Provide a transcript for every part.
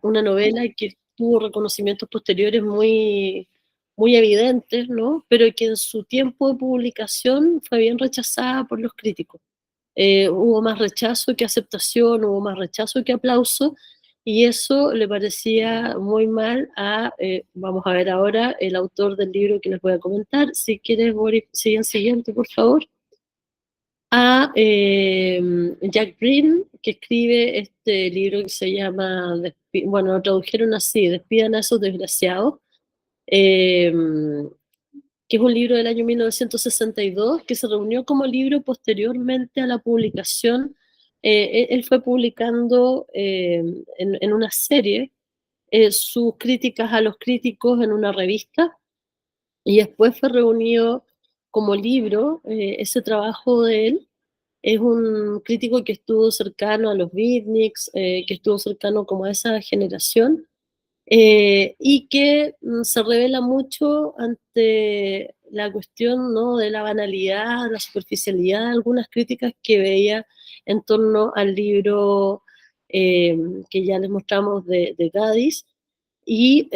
una novela que tuvo reconocimientos posteriores muy evidentes, ¿no? Pero que en su tiempo de publicación fue bien rechazada por los críticos. Hubo más rechazo que aceptación, hubo más rechazo que aplauso, y eso le parecía muy mal a, vamos a ver ahora, el autor del libro que les voy a comentar. Si quieres, Boris, sigue el siguiente, por favor. A Jack Green, que escribe este libro que se llama, bueno, lo tradujeron así, Despidan a esos desgraciados, eh, que es un libro del año 1962, que se reunió como libro posteriormente a la publicación. Él fue publicando en una serie sus críticas a los críticos en una revista, y después fue reunido como libro ese trabajo de él. Es un crítico que estuvo cercano a los beatniks, que estuvo cercano como a esa generación, y que se revela mucho ante la cuestión, ¿no?, de la banalidad, la superficialidad de algunas críticas que veía en torno al libro eh, que ya les mostramos de Gadis, y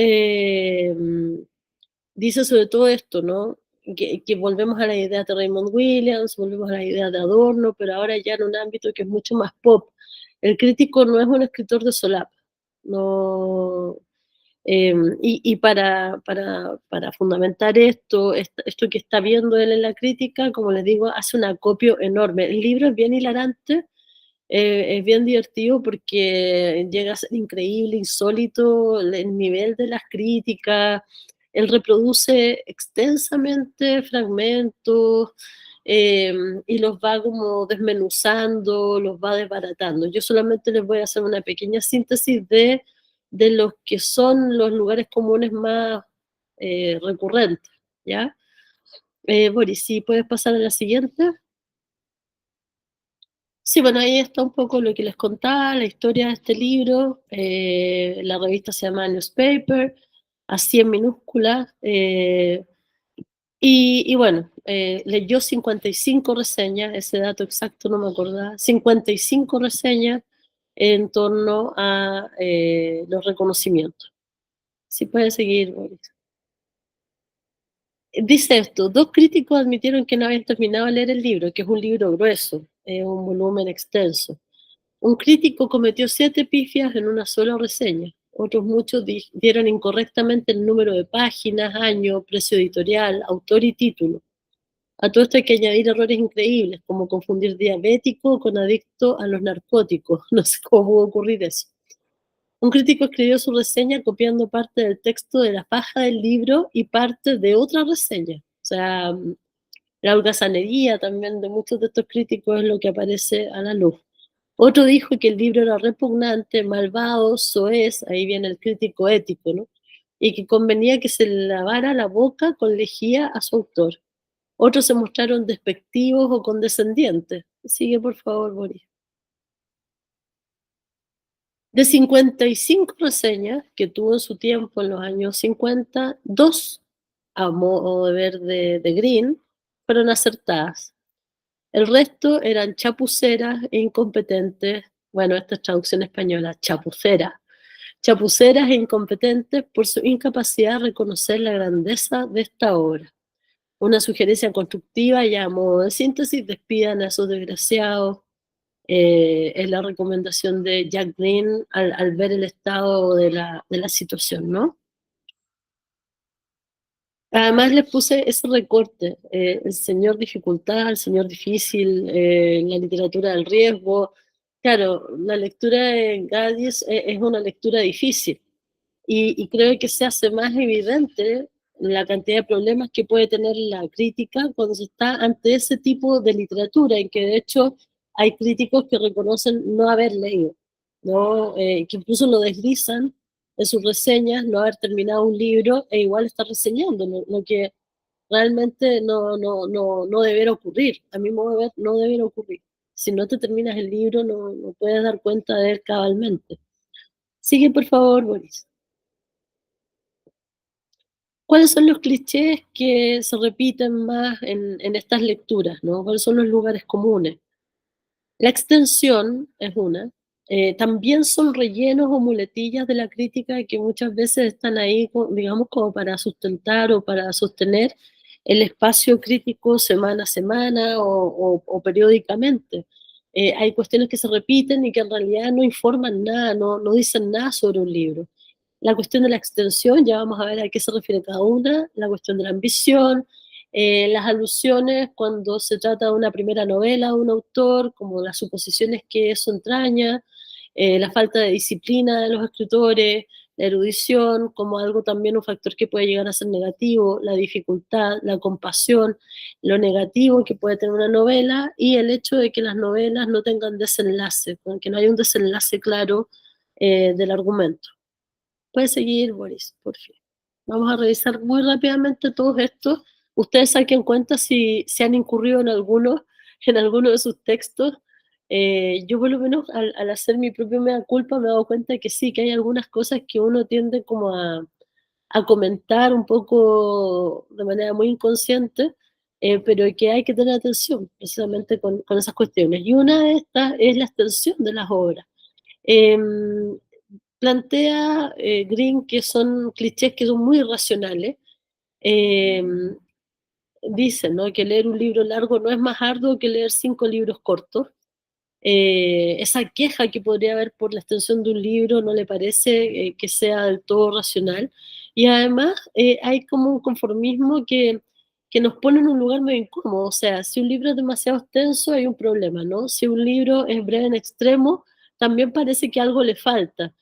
dice sobre todo esto, ¿no? Que volvemos a la idea de Raymond Williams, volvemos a la idea de Adorno, pero ahora ya en un ámbito que es mucho más pop. El crítico no es un escritor de solapa, no, y para fundamentar esto que está viendo él en la crítica, como les digo, hace un acopio enorme. El libro es bien hilarante, es bien divertido porque llega a ser increíble, insólito el nivel de las críticas. Él reproduce extensamente fragmentos, eh, y los va como desmenuzando, los va desbaratando. Yo solamente les voy a hacer una pequeña síntesis de los que son los lugares comunes más recurrentes, ¿ya? Boris, si puedes pasar a la siguiente. Sí, bueno, ahí está un poco lo que les contaba, la historia de este libro. La revista se llama Newspaper, así en minúsculas. Y bueno, leyó 55 reseñas, ese dato exacto no me acordaba, 55 reseñas en torno a los reconocimientos. Si puedes seguir, Boris. Dice esto: dos críticos admitieron que no habían terminado de leer el libro, que es un libro grueso, un volumen extenso. Un crítico cometió 7 pifias en una sola reseña. Otros muchos dieron incorrectamente el número de páginas, año, precio editorial, autor y título. A todo esto hay que añadir errores increíbles, como confundir diabético con adicto a los narcóticos. No sé cómo pudo ocurrir eso. Un crítico escribió su reseña copiando parte del texto de la paja del libro y parte de otra reseña. O sea, la holgazanería también de muchos de estos críticos es lo que aparece a la luz. Otro dijo que el libro era repugnante, malvado, soez, ahí viene el crítico ético, ¿no? Y que convenía que se le lavara la boca con lejía a su autor. Otros se mostraron despectivos o condescendientes. Sigue, por favor, Boris. De 55 reseñas que tuvo en su tiempo en los años 50, dos, a modo de ver de Green, fueron acertadas. El resto eran chapuceras e incompetentes. Bueno, esta es traducción española, chapuceras. Chapuceras e incompetentes por su incapacidad de reconocer la grandeza de esta obra. Una sugerencia constructiva y a modo de síntesis: despidan a esos desgraciados. Es la recomendación de Jack Green al ver el estado de la situación, ¿no? Además les puse ese recorte, el señor dificultad, el señor difícil, la literatura del riesgo. Claro, la lectura de Gadis es una lectura difícil, y creo que se hace más evidente la cantidad de problemas que puede tener la crítica cuando se está ante ese tipo de literatura, en que de hecho hay críticos que reconocen no haber leído, ¿no? Que incluso lo deslizan en sus reseñas, no haber terminado un libro e igual estar reseñando, lo que realmente no debería ocurrir. A mi modo de ver, no debería ocurrir. Si no te terminas el libro, no puedes dar cuenta de él cabalmente. Sigue, por favor, Boris. ¿Cuáles son los clichés que se repiten más en estas lecturas, ¿no? ¿Cuáles son los lugares comunes? La extensión es una. También son rellenos o muletillas de la crítica que muchas veces están ahí, digamos, como para sustentar o para sostener el espacio crítico semana a semana o periódicamente. Hay cuestiones que se repiten y que en realidad no informan nada, no dicen nada sobre un libro. La cuestión de la extensión, ya vamos a ver a qué se refiere cada una, la cuestión de la ambición, las alusiones cuando se trata de una primera novela de un autor, como las suposiciones que eso entraña, la falta de disciplina de los escritores, la erudición como algo también un factor que puede llegar a ser negativo, la dificultad, la compasión, lo negativo que puede tener una novela y el hecho de que las novelas no tengan desenlace, que no haya un desenlace claro del argumento. Puede seguir, Boris, por fin. Vamos a revisar muy rápidamente todos estos. Ustedes saquen cuenta si han incurrido en alguno de sus textos. Yo por lo menos al hacer mi propio mea culpa me he dado cuenta que sí, que hay algunas cosas que uno tiende como a comentar un poco de manera muy inconsciente, pero que hay que tener atención precisamente con esas cuestiones. Y una de estas es la extensión de las obras. Em, Plantea Green que son clichés que son muy irracionales. Eh, Dice, ¿no?, que leer un libro largo no es más arduo que leer 5 libros cortos. Esa queja que podría haber por la extensión de un libro no le parece que sea del todo racional. Y además hay como un conformismo que nos pone en un lugar medio incómodo. O sea, si un libro es demasiado extenso hay un problema, ¿no? Si un libro es breve en extremo, también parece que algo le falta.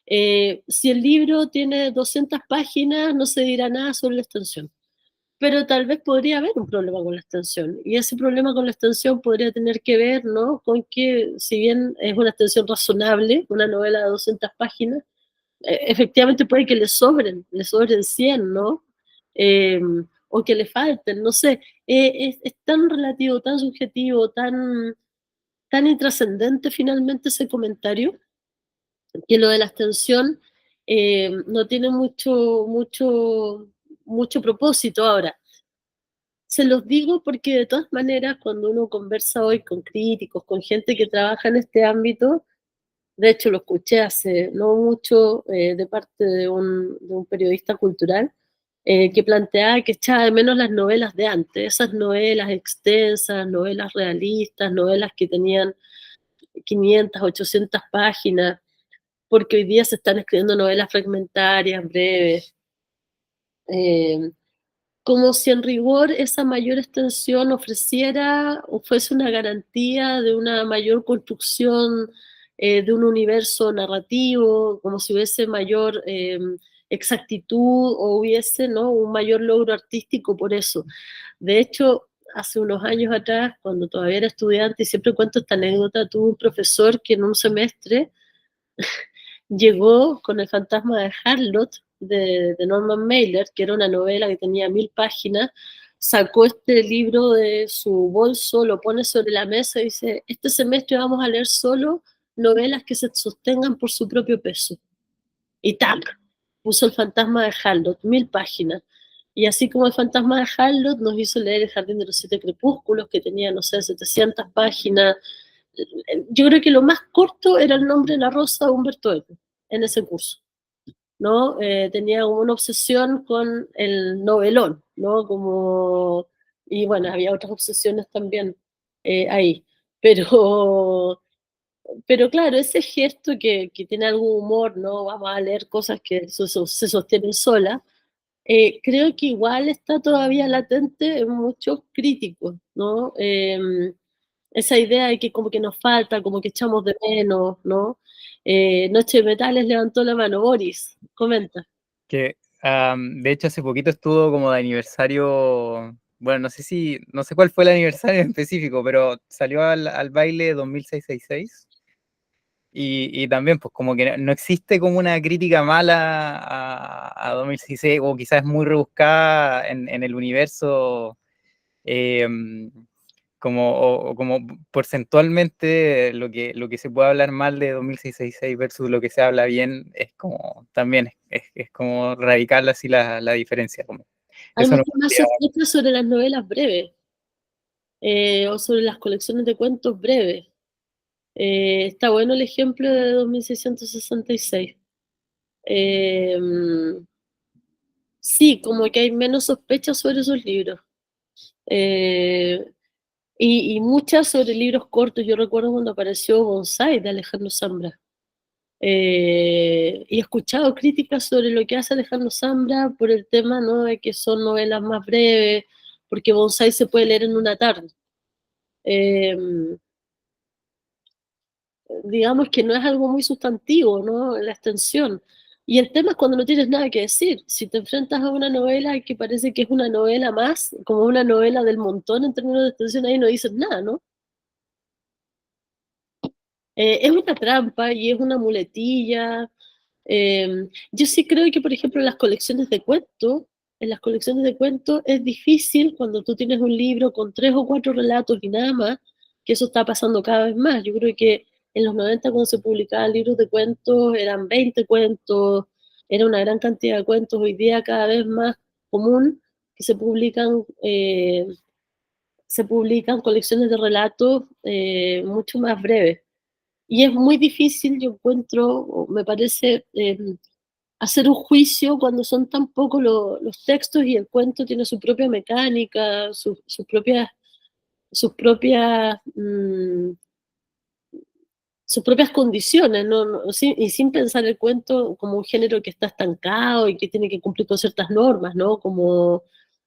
Si el libro tiene 200 páginas, no se dirá nada sobre la extensión, pero tal vez podría haber un problema con la extensión. Y ese problema con la extensión podría tener que ver, ¿no?, con que si bien es una extensión razonable, una novela de 200 páginas, efectivamente puede que le sobren 100, ¿no? Eh, o que le falten, no sé. Es tan relativo, tan subjetivo, tan intrascendente finalmente ese comentario, que lo de la extensión no tiene mucho propósito. Ahora, se los digo porque de todas maneras, cuando uno conversa hoy con críticos, con gente que trabaja en este ámbito, de hecho lo escuché hace no mucho de parte de un periodista cultural, que planteaba que echaba de menos las novelas de antes, esas novelas extensas, novelas realistas, novelas que tenían 500, 800 páginas, porque hoy día se están escribiendo novelas fragmentarias, breves, eh, como si en rigor esa mayor extensión ofreciera o fuese una garantía de una mayor construcción de un universo narrativo, como si hubiese mayor exactitud o hubiese, ¿no?, un mayor logro artístico por eso. De hecho, hace unos años atrás, cuando todavía era estudiante, y siempre cuento esta anécdota, tuve un profesor que en un semestre llegó con El fantasma de Harlot de Norman Mailer, que era una novela que tenía 1000 páginas, sacó este libro de su bolso, lo pone sobre la mesa y dice: este semestre vamos a leer solo novelas que se sostengan por su propio peso. Y ¡tac!, puso El fantasma de Harlot, 1000 páginas. Y así como El fantasma de Harlot nos hizo leer El jardín de los 7 crepúsculos, que tenía, no sé, 700 páginas. Yo creo que lo más corto era El nombre de la rosa de Humberto Eco en ese curso, ¿no? Tenía como una obsesión con el novelón, ¿no? Como, y bueno, había otras obsesiones también ahí, pero, pero claro, ese gesto que tiene algún humor, ¿no? Vamos a leer cosas que se sostienen solas, creo que igual está todavía latente en muchos críticos, ¿no? Esa idea de que como que nos falta, como que echamos de menos, ¿no? Noche de Metales levantó la mano. Boris, comenta. Que de hecho hace poquito estuvo como de aniversario, bueno, no sé cuál fue el aniversario en específico, pero salió al baile 2666 y también pues como que no existe como una crítica mala a 2016 o quizás es muy rebuscada en el universo eh, o como porcentualmente lo que se puede hablar mal de 2666 versus lo que se habla bien es como también es como radical así la diferencia. Como, Hay eso no mucha más sospecha sobre las novelas breves o sobre las colecciones de cuentos breves. Está bueno el ejemplo de 2666. Sí, como que hay menos sospechas sobre esos libros. Eh, y muchas sobre libros cortos. Yo recuerdo cuando apareció Bonsai de Alejandro Zambra. Y he escuchado críticas sobre lo que hace Alejandro Zambra por el tema, ¿no?, de que son novelas más breves, porque Bonsai se puede leer en una tarde. Eh, digamos que no es algo muy sustantivo, ¿no?, la extensión. Y el tema es cuando no tienes nada que decir. Si te enfrentas a una novela que parece que es una novela más, como una novela del montón en términos de extensión, ahí no dices nada, ¿no? Es una trampa y es una muletilla. Yo sí creo que, por ejemplo, en las colecciones de cuentos es difícil cuando tú tienes un libro con 3 o 4 relatos y nada más, que eso está pasando cada vez más. Yo creo que en los 90 cuando se publicaban libros de cuentos eran 20 cuentos, era una gran cantidad de cuentos. Hoy día cada vez más común que se publican colecciones de relatos mucho más breves. Y es muy difícil, yo encuentro, o me parece, hacer un juicio cuando son tan pocos los textos y el cuento tiene su propia mecánica, sus propias, sus propias condiciones, ¿no? Y sin pensar el cuento como un género que está estancado y que tiene que cumplir con ciertas normas, ¿no? Como,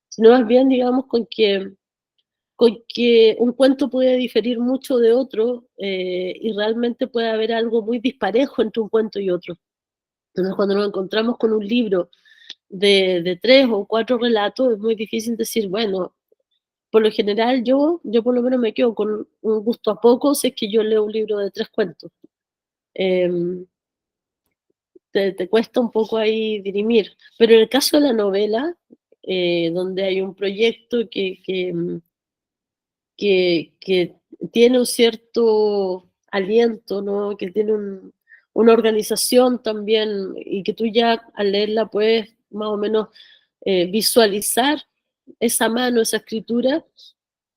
sino más bien, digamos, con que un cuento puede diferir mucho de otro, y realmente puede haber algo muy disparejo entre un cuento y otro. Entonces, cuando nos encontramos con un libro de 3 o 4 relatos, es muy difícil decir, bueno, por lo general yo por lo menos me quedo con un gusto a poco si es que yo leo un libro de 3 cuentos. Em, te cuesta un poco ahí dirimir. Pero en el caso de la novela, donde hay un proyecto que tiene un cierto aliento, ¿no?, que tiene una organización también, y que tú ya al leerla puedes más o menos visualizar esa mano, esa escritura,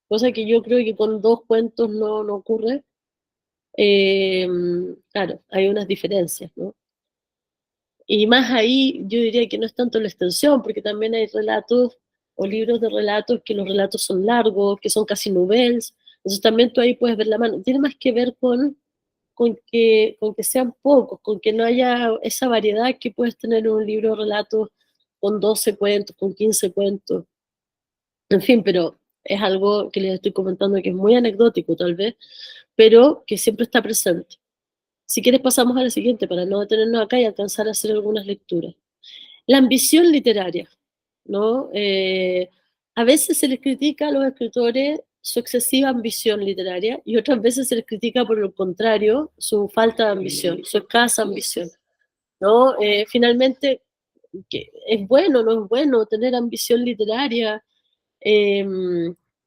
cosa que yo creo que con 2 cuentos no ocurre. Eh, claro, hay unas diferencias, ¿no? Y más ahí yo diría que no es tanto la extensión, porque también hay relatos o libros de relatos que los relatos son largos, que son casi novelas. Entonces también tú ahí puedes ver la mano. Tiene más que ver con que sean pocos, con que no haya esa variedad que puedes tener en un libro de relatos con 12 cuentos, con 15 cuentos. En fin, pero es algo que les estoy comentando que es muy anecdótico tal vez, pero que siempre está presente. Si quieres pasamos a la siguiente para no detenernos acá y alcanzar a hacer algunas lecturas. La ambición literaria, ¿no? A veces se les critica a los escritores su excesiva ambición literaria y otras veces se les critica por lo contrario su falta de ambición, su escasa ambición, ¿no? Finalmente, ¿es bueno o no es bueno tener ambición literaria? eh,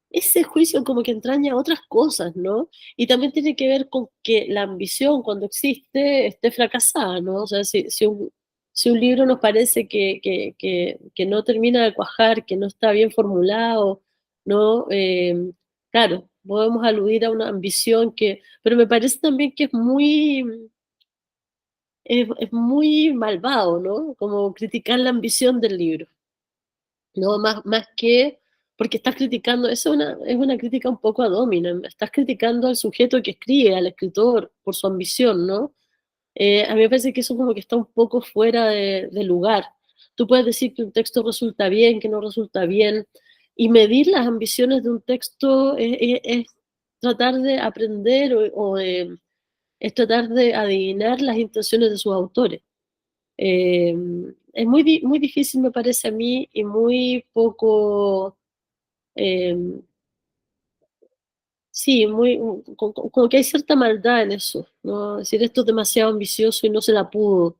Ese juicio como que entraña otras cosas, ¿no? Y también tiene que ver con que la ambición, cuando existe, esté fracasada, ¿no? O sea, si un libro nos parece que no termina de cuajar, que no está bien formulado, ¿no? Claro, podemos aludir a una ambición pero me parece también que es muy malvado, ¿no? Como criticar la ambición del libro. No, más que porque estás criticando, eso es una crítica un poco ad hominem, estás criticando al sujeto que escribe, al escritor, por su ambición, ¿no? A mí me parece que eso como que está un poco fuera de lugar. Tú puedes decir que un texto resulta bien, que no resulta bien, y medir las ambiciones de un texto es tratar de aprender es tratar de adivinar las intenciones de sus autores. Eh, es muy difícil, me parece a mí, y muy poco, eh, sí, como que hay cierta maldad en eso, ¿no? Decir esto es demasiado ambicioso y no se la pudo.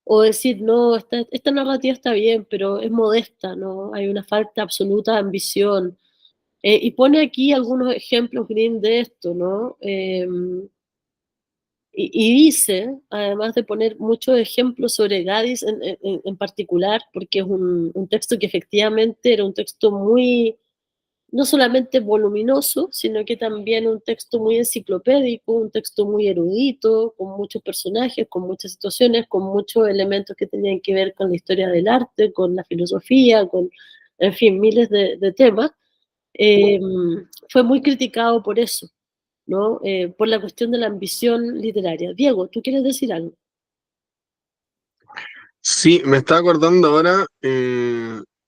O decir, no, esta narrativa está bien, pero es modesta, ¿no? Hay una falta absoluta de ambición. Y pone aquí algunos ejemplos Green de esto, ¿no? Y dice, además de poner muchos ejemplos sobre Gadis en particular, porque es un texto que efectivamente era un texto muy, no solamente voluminoso, sino que también un texto muy enciclopédico, un texto muy erudito, con muchos personajes, con muchas situaciones, con muchos elementos que tenían que ver con la historia del arte, con la filosofía, con, en fin, miles de temas. Eh, Fue muy criticado por eso, ¿no? Por la cuestión de la ambición literaria. Diego, ¿tú quieres decir algo? Sí, me estaba acordando ahora,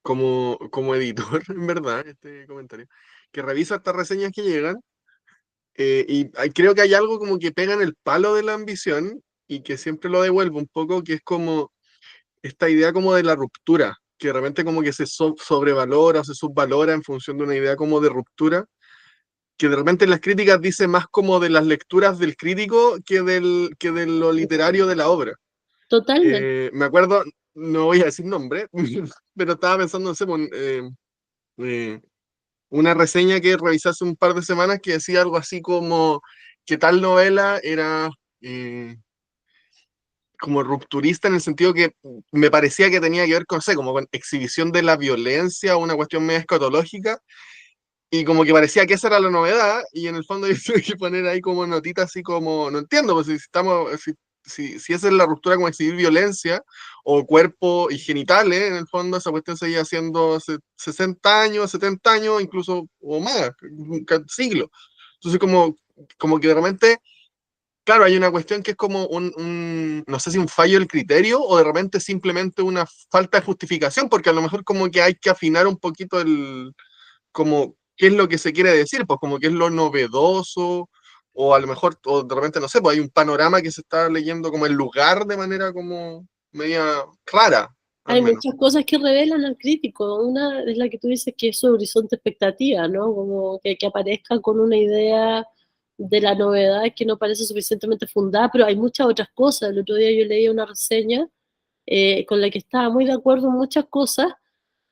como editor, en verdad, este comentario, que revisa estas reseñas que llegan, creo que hay algo como que pega en el palo de la ambición y que siempre lo devuelvo un poco, que es como esta idea como de la ruptura, que de repente como que se sobrevalora o se subvalora en función de una idea como de ruptura, que de repente en las críticas dice más como de las lecturas del crítico que de lo literario de la obra. Totalmente. Me acuerdo, no voy a decir nombre, pero estaba pensando, no sé, eh, una reseña que revisé hace un par de semanas que decía algo así como que tal novela era como rupturista en el sentido que me parecía que tenía que ver con, no sé, como con exhibición de la violencia o una cuestión medio escatológica, y como que parecía que esa era la novedad, y en el fondo yo tuve que poner ahí como notitas así como, no entiendo, pues si estamos, si esa es la ruptura como exhibir violencia o cuerpo y genitales, en el fondo esa cuestión seguía haciendo hace 60 años, 70 años, incluso o más, un siglo. Entonces como que de repente, claro, hay una cuestión que es como no sé si un fallo del criterio o de repente simplemente una falta de justificación, porque a lo mejor como que hay que afinar un poquito como qué es lo que se quiere decir, pues como qué es lo novedoso, o a lo mejor, o de repente, no sé, pues hay un panorama que se está leyendo como el lugar de manera como media rara, al Hay menos. muchas cosas que revelan al crítico. Una es la que tú dices que es su horizonte expectativa, ¿no? Como que aparezca con una idea de la novedad que no parece suficientemente fundada, pero hay muchas otras cosas. El otro día yo leí una reseña con la que estaba muy de acuerdo en muchas cosas,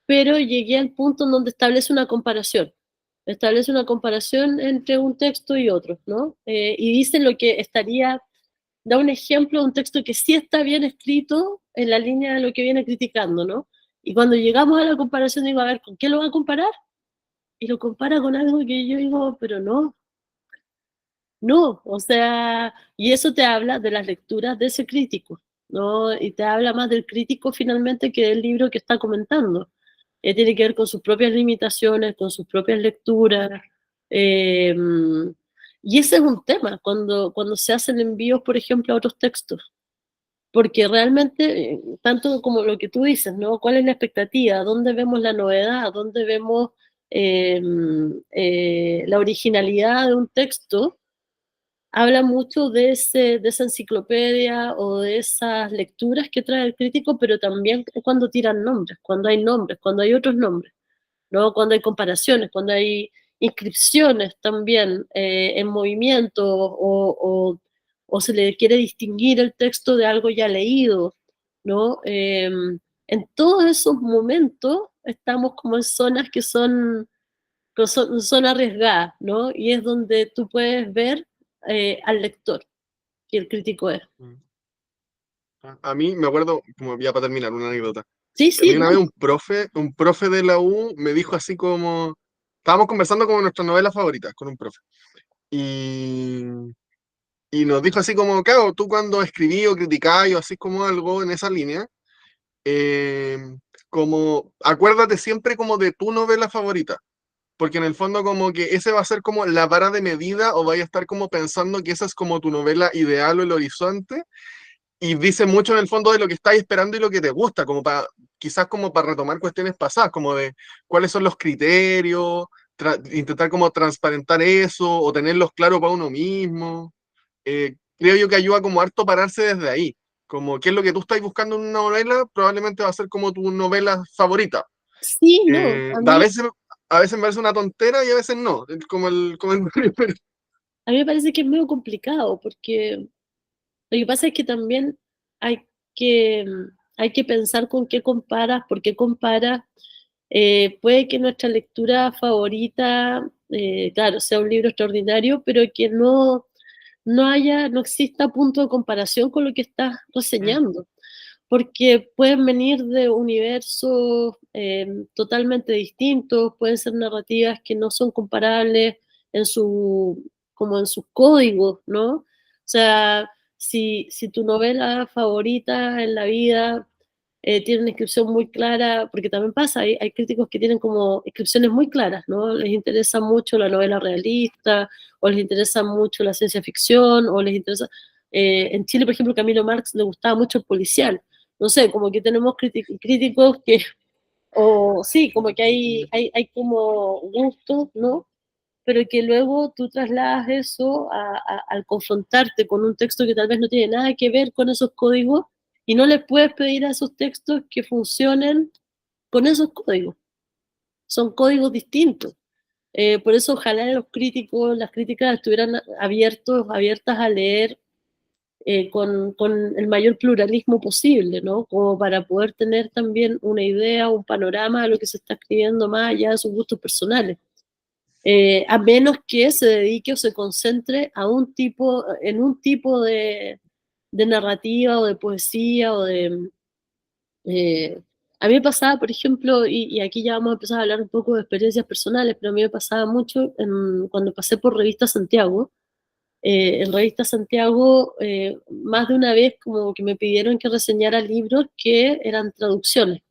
pero llegué al punto en donde establece una comparación. Establece una comparación entre un texto y otro, ¿no? Y dice lo que estaría, da un ejemplo de un texto que sí está bien escrito en la línea de lo que viene criticando, ¿no? Y cuando llegamos a la comparación digo, a ver, ¿con qué lo va a comparar? Y lo compara con algo que yo digo, pero no, no, o sea, y eso te habla de las lecturas de ese crítico, ¿no? Y te habla más del crítico finalmente que del libro que está comentando. Tiene que ver con sus propias limitaciones, con sus propias lecturas. eh, y ese es un tema cuando se hacen envíos, por ejemplo, a otros textos. Porque realmente, tanto como lo que tú dices, ¿no? ¿Cuál es la expectativa? ¿Dónde vemos la novedad? ¿Dónde vemos eh, la originalidad de un texto? Habla mucho de esa enciclopedia o de esas lecturas que trae el crítico, pero también cuando tiran nombres, cuando hay otros nombres, ¿no? Cuando hay comparaciones, cuando hay inscripciones también en movimiento o se le quiere distinguir el texto de algo ya leído, ¿no? En todos esos momentos estamos como en zonas que son arriesgadas, ¿no? Y es donde tú puedes ver al lector, que el crítico es. A mí me acuerdo, como ya para terminar, una anécdota. Sí, A mí sí, una vez no. un profe de la U me dijo así como, estábamos conversando como nuestras novelas favoritas con un profe. Y, y nos dijo así como, claro, tú cuando escribí o criticás o así como algo en esa línea, eh, como acuérdate siempre como de tu novela favorita, porque en el fondo como que ese va a ser como la vara de medida o vaya a estar como pensando que esa es como tu novela ideal o el horizonte, y dice mucho en el fondo de lo que estás esperando y lo que te gusta, como para quizás como para retomar cuestiones pasadas, como de cuáles son los criterios, intentar como transparentar eso o tenerlos claros para uno mismo. Creo yo que ayuda como harto pararse desde ahí, como qué es lo que tú estás buscando en una novela, probablemente va a ser como tu novela favorita. Sí, no. A veces me parece una tontera y a veces no, como el A mí me parece que es medio complicado, porque lo que pasa es que también hay que, hay que pensar con qué comparas, por qué comparas. Puede que nuestra lectura favorita, claro, sea un libro extraordinario, pero que no exista punto de comparación con lo que estás reseñando. porque pueden venir de universos totalmente distintos, pueden ser narrativas que no son comparables en como en sus códigos, ¿no? O sea, si tu novela favorita en la vida tiene una inscripción muy clara, porque también pasa, hay críticos que tienen como inscripciones muy claras, ¿no? Les interesa mucho la novela realista, o les interesa mucho la ciencia ficción, o les interesa... en Chile, por ejemplo, Camilo Marx le gustaba mucho el policial. No sé, como que tenemos críticos que, o sí, como que hay como gustos, ¿no? Pero que luego tú trasladas eso al confrontarte con un texto que tal vez no tiene nada que ver con esos códigos y no les puedes pedir a esos textos que funcionen con esos códigos. Son códigos distintos. Por eso ojalá los críticos, las críticas estuvieran abiertas a leer con el mayor pluralismo posible, ¿no? Como para poder tener también una idea, un panorama de lo que se está escribiendo más allá de sus gustos personales. A menos que se dedique o se concentre en un tipo de narrativa o de poesía o de... a mí me pasaba, por ejemplo, y aquí ya vamos a empezar a hablar un poco de experiencias personales, pero a mí me pasaba mucho cuando pasé por Revista Santiago. En Revista Santiago, más de una vez como que me pidieron que reseñara libros que eran traducciones.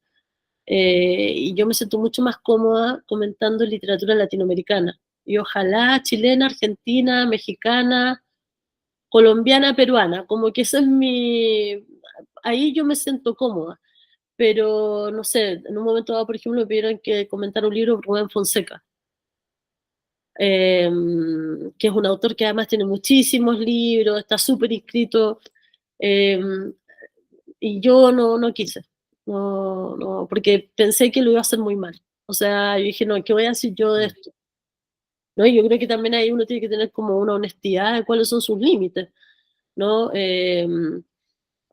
Y yo me siento mucho más cómoda comentando literatura latinoamericana. Y ojalá chilena, argentina, mexicana, colombiana, peruana, como que eso es mi... Ahí yo me siento cómoda. Pero, no sé, en un momento dado, por ejemplo, me pidieron que comentara un libro de Rubén Fonseca, eh, que es un autor que además tiene muchísimos libros, está súper inscrito, eh, y yo no quise, no, porque pensé que lo iba a hacer muy mal. O sea, yo dije, no, ¿qué voy a decir yo de esto? ¿No? Y yo creo que también ahí uno tiene que tener como una honestidad de cuáles son sus límites, ¿no?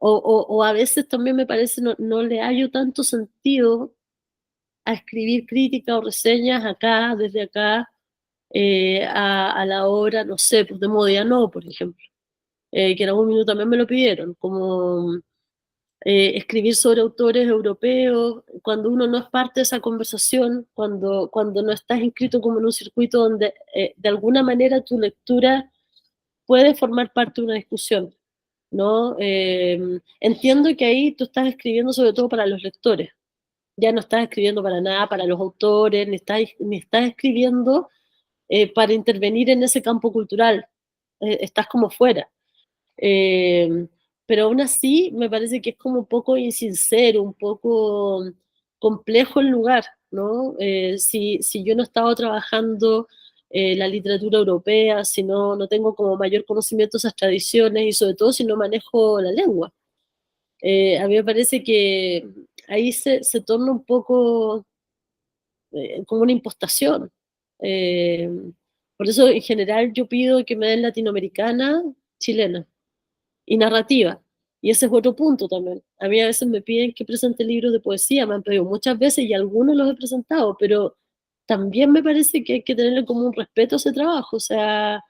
O a veces también me parece no le hallo tanto sentido a escribir críticas o reseñas acá, desde acá, a la obra, no sé, pues de Modiano, por ejemplo, que en algún minuto también me lo pidieron, como escribir sobre autores europeos, cuando uno no es parte de esa conversación, cuando no estás inscrito como en un circuito donde de alguna manera tu lectura puede formar parte de una discusión, ¿no? Entiendo que ahí tú estás escribiendo sobre todo para los lectores, ya no estás escribiendo para nada para los autores, ni estás escribiendo para intervenir en ese campo cultural, estás como fuera. Eh, pero aún así me parece que es como un poco insincero, un poco complejo el lugar, ¿no? Si yo no he estado trabajando la literatura europea, si no tengo como mayor conocimiento de esas tradiciones y sobre todo si no manejo la lengua. A mí me parece que ahí se torna un poco como una impostación. Eh, por eso en general yo pido que me den latinoamericana, chilena y narrativa. Y ese es otro punto también. A mí a veces me piden que presente libros de poesía, me han pedido muchas veces y algunos los he presentado, pero también me parece que hay que tenerle como un respeto a ese trabajo. O sea,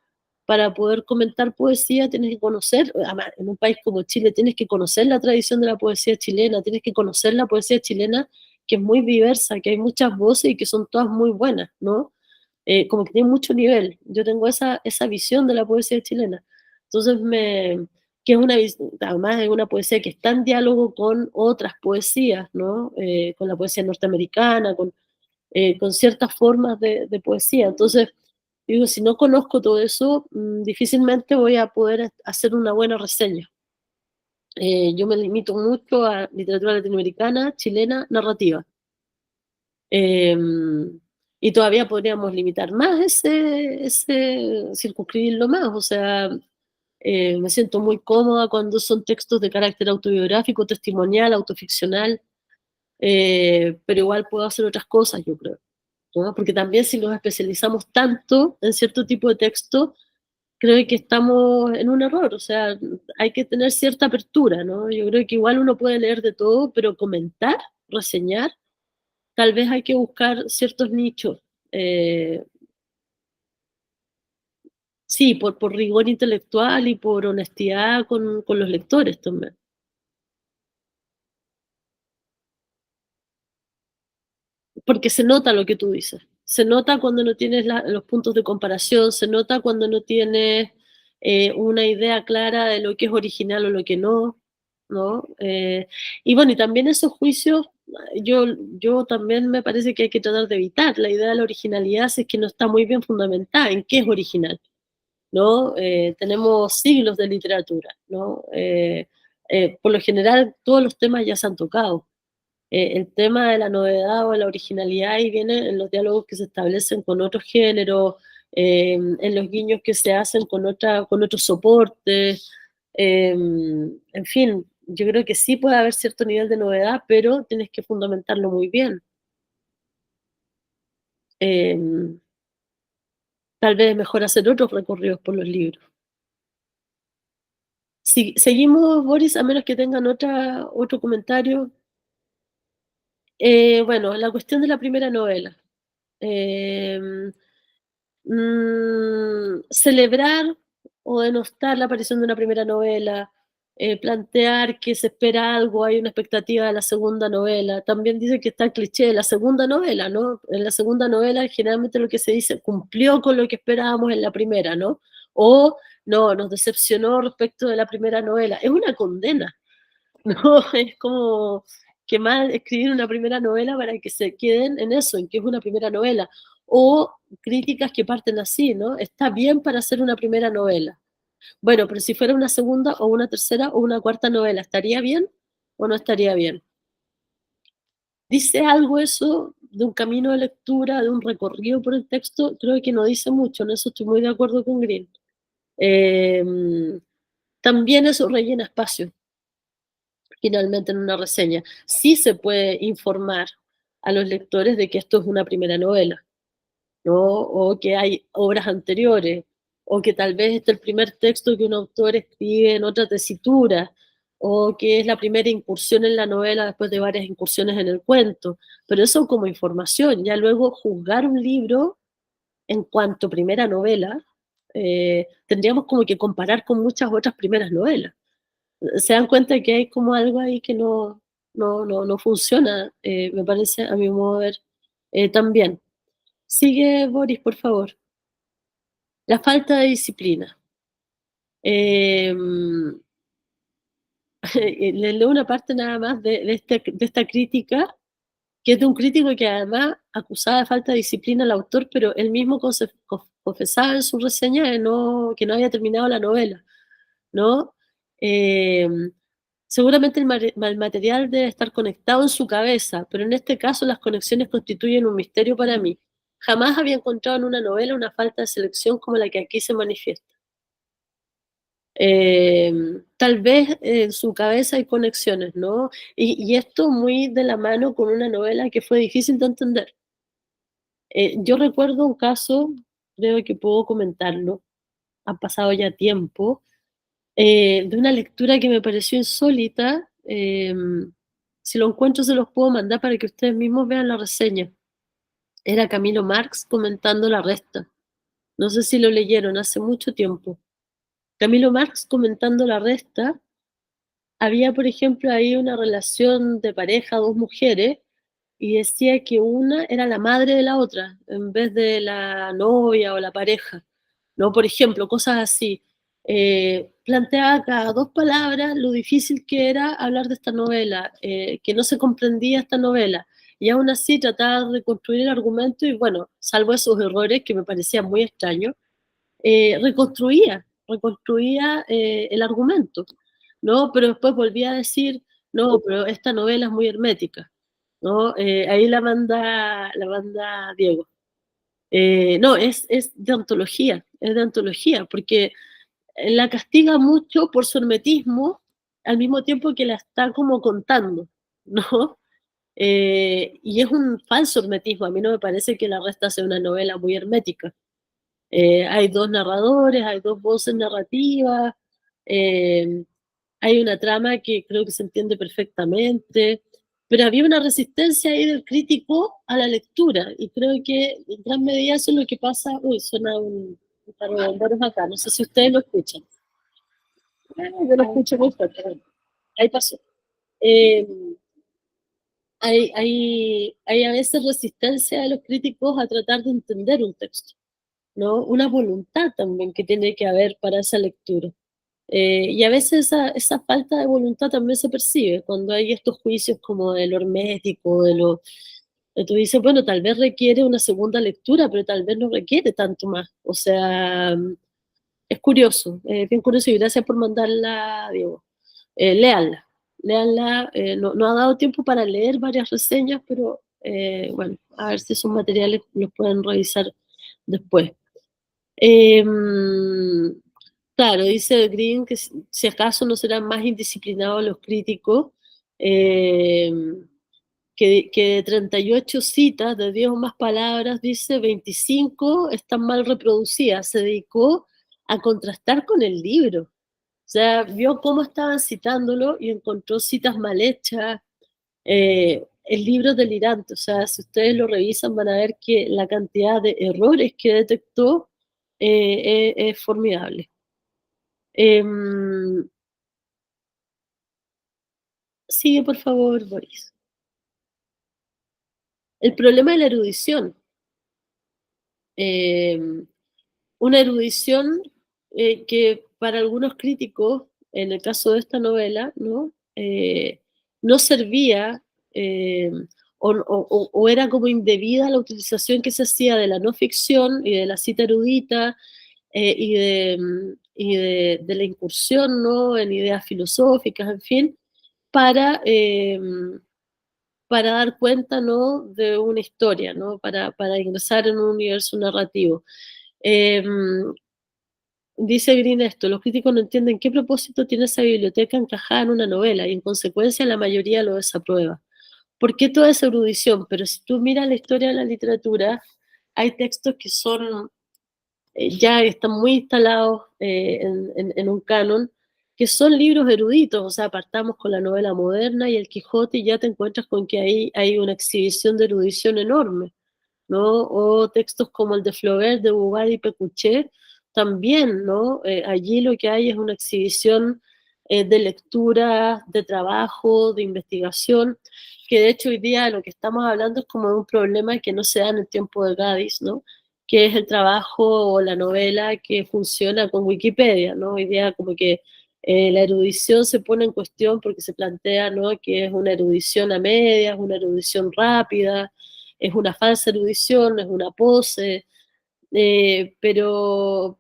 para poder comentar poesía tienes que conocer, además, en un país como Chile tienes que conocer la tradición de la poesía chilena, tienes que conocer la poesía chilena, que es muy diversa, que hay muchas voces y que son todas muy buenas, ¿no? Como que tiene mucho nivel. Yo tengo esa visión de la poesía chilena. Entonces, que es además es una poesía que está en diálogo con otras poesías, ¿no? Con la poesía norteamericana, con ciertas formas de poesía. Entonces, digo, si no conozco todo eso, difícilmente voy a poder hacer una buena reseña. Yo me limito mucho a literatura latinoamericana, chilena, narrativa. Eh, y todavía podríamos limitar más circunscribirlo más. O sea, me siento muy cómoda cuando son textos de carácter autobiográfico, testimonial, autoficcional, pero igual puedo hacer otras cosas, yo creo, ¿no? Porque también si nos especializamos tanto en cierto tipo de texto, creo que estamos en un error. O sea, hay que tener cierta apertura, ¿no? Yo creo que igual uno puede leer de todo, pero comentar, reseñar, tal vez hay que buscar ciertos nichos. Eh, sí, por rigor intelectual y por honestidad con los lectores también. porque se nota lo que tú dices. Se nota cuando no tienes los puntos de comparación, se nota cuando no tienes una idea clara de lo que es original o lo que no, ¿no? Y bueno, y también esos juicios, yo también me parece que hay que tratar de evitar la idea de la originalidad si es que no está muy bien fundamentada en qué es original, ¿no? Tenemos siglos de literatura, ¿no? Por lo general, todos los temas ya se han tocado. El tema de la novedad o de la originalidad ahí viene en los diálogos que se establecen con otros géneros, en los guiños que se hacen con otros soportes, en fin, yo creo que sí puede haber cierto nivel de novedad, pero tienes que fundamentarlo muy bien. Tal vez es mejor hacer otros recorridos por los libros. Si, seguimos, Boris, a menos que tengan otro comentario. Bueno, la cuestión de la primera novela. Celebrar o denostar la aparición de una primera novela, plantear que se espera algo, hay una expectativa de la segunda novela. También dice que está el cliché de la segunda novela, ¿no? En la segunda novela generalmente lo que se dice cumplió con lo que esperábamos en la primera, ¿no? O no, nos decepcionó respecto de la primera novela. Es una condena, ¿no? Es como que mal escribir una primera novela para que se queden en eso, en que es una primera novela. O críticas que parten así, ¿no? Está bien para hacer una primera novela. Bueno, pero si fuera una segunda o una tercera o una cuarta novela, ¿estaría bien o no estaría bien? ¿Dice algo eso de un camino de lectura, de un recorrido por el texto? Creo que no dice mucho, en eso estoy muy de acuerdo con Green. También eso rellena espacio, finalmente en una reseña. Sí se puede informar a los lectores de que esto es una primera novela, ¿no? O que hay obras anteriores, o que tal vez este es el primer texto que un autor escribe en otra tesitura, o que es la primera incursión en la novela después de varias incursiones en el cuento. Pero eso como información, ya luego juzgar un libro en cuanto primera novela, tendríamos como que comparar con muchas otras primeras novelas. Se dan cuenta que hay como algo ahí que no funciona, me parece, a mi modo de ver, también. Sigue, Boris, por favor. La falta de disciplina. Le leo una parte nada más de esta crítica, que es de un crítico que además acusaba de falta de disciplina al autor, pero él mismo confesaba en su reseña que no había terminado la novela, ¿no? Eh, Seguramente el material debe estar conectado en su cabeza, pero en este caso las conexiones constituyen un misterio para mí. Jamás había encontrado en una novela una falta de selección como la que aquí se manifiesta. Tal vez en su cabeza hay conexiones, ¿no? Y esto muy de la mano con una novela que fue difícil de entender. Yo recuerdo un caso, creo que puedo comentarlo, ha pasado ya tiempo, de una lectura que me pareció insólita. Si lo encuentro se los puedo mandar para que ustedes mismos vean la reseña. Era Camilo Marx comentando La Resta. No sé si lo leyeron hace mucho tiempo. Camilo Marx comentando La Resta, había, por ejemplo, ahí una relación de pareja, dos mujeres, y decía que una era la madre de la otra, en vez de la novia o la pareja, ¿no? Por ejemplo, cosas así. Planteaba cada dos palabras lo difícil que era hablar de esta novela, que no se comprendía esta novela, y aún así trataba de reconstruir el argumento y bueno, salvo esos errores que me parecían muy extraños, reconstruía el argumento, ¿no? Pero después volvía a decir, no, pero esta novela es muy hermética, ¿no? Ahí la banda Diego. No, es de antología, porque la castiga mucho por su hermetismo, al mismo tiempo que la está como contando, ¿no? Y es un falso hermetismo, a mí no me parece que La Resta sea una novela muy hermética. Hay dos narradores, hay dos voces narrativas, eh, hay una trama que creo que se entiende perfectamente, pero había una resistencia ahí del crítico a la lectura, y creo que en gran medida eso es lo que pasa. Uy, suena un carro de bomberos acá, no sé si ustedes lo escuchan. Yo lo escucho muy fuerte, bueno, ahí pasó. Eh, hay a veces resistencia de los críticos a tratar de entender un texto, ¿no? Una voluntad también que tiene que haber para esa lectura. Y a veces esa falta de voluntad también se percibe cuando hay estos juicios como del hermético, tú dices, bueno, tal vez requiere una segunda lectura, pero tal vez no requiere tanto más. O sea, es curioso, bien curioso, y gracias por mandarla, Diego. Léanla, léanla. No ha dado tiempo para leer varias reseñas, pero bueno, a ver si esos materiales los pueden revisar después. Claro, dice Green que si acaso no serán más indisciplinados los críticos, que de 38 citas, de 10 o más palabras, dice 25 están mal reproducidas. Se dedicó a contrastar con el libro. O sea, vio cómo estaban citándolo y encontró citas mal hechas. El libro es delirante. O sea, si ustedes lo revisan van a ver que la cantidad de errores que detectó es formidable. Sigue, por favor, Boris. El problema de la erudición. Una erudición que para algunos críticos, en el caso de esta novela, ¿no? No servía o era como indebida la utilización que se hacía de la no ficción y de la cita erudita y de la incursión, ¿no? En ideas filosóficas, en fin, para dar cuenta, ¿no? De una historia, ¿no? Para ingresar en un universo narrativo. Dice Green esto: los críticos no entienden qué propósito tiene esa biblioteca encajada en una novela y en consecuencia la mayoría lo desaprueba. ¿Por qué toda esa erudición? Pero si tú miras la historia de la literatura, hay textos que son, ya están muy instalados en un canon, que son libros eruditos. O sea, partamos con la novela moderna y el Quijote y ya te encuentras con que ahí hay una exhibición de erudición enorme, ¿no? O textos como el de Flaubert, de Bouvard y Pécuchet, también, ¿no? Allí lo que hay es una exhibición de lectura, de trabajo, de investigación, que de hecho hoy día lo que estamos hablando es como de un problema que no se da en el tiempo de Gadis, ¿no? Que es el trabajo o la novela que funciona con Wikipedia, ¿no? Hoy día como que la erudición se pone en cuestión porque se plantea, ¿no? Que es una erudición a medias, una erudición rápida, es una falsa erudición, es una pose, pero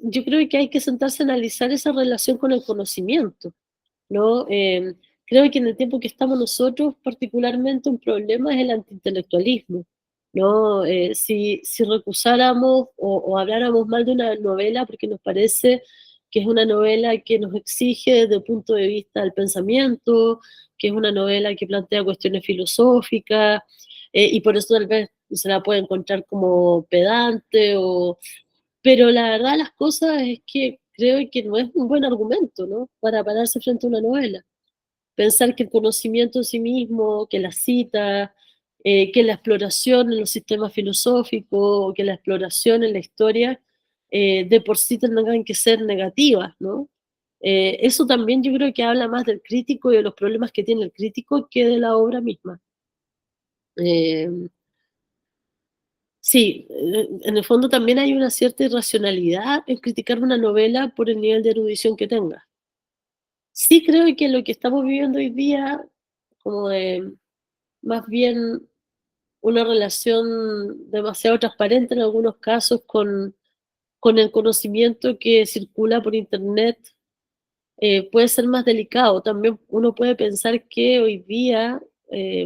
yo creo que hay que sentarse a analizar esa relación con el conocimiento, ¿no? Creo que en el tiempo que estamos nosotros, particularmente un problema es el antiintelectualismo, ¿no? Si recusáramos o habláramos mal de una novela porque nos parece que es una novela que nos exige desde el punto de vista del pensamiento, que es una novela que plantea cuestiones filosóficas, y por eso tal vez se la puede encontrar como pedante, pero la verdad de las cosas es que creo que no es un buen argumento, ¿no? Para pararse frente a una novela. Pensar que el conocimiento en sí mismo, que la cita, que la exploración en los sistemas filosóficos, o que la exploración en la historia, de por sí tengan que ser negativas, ¿no? Eso también yo creo que habla más del crítico y de los problemas que tiene el crítico que de la obra misma. Sí, en el fondo también hay una cierta irracionalidad en criticar una novela por el nivel de erudición que tenga. Sí creo que lo que estamos viviendo hoy día, como de más bien una relación demasiado transparente en algunos casos con el conocimiento que circula por internet, puede ser más delicado. También uno puede pensar que hoy día,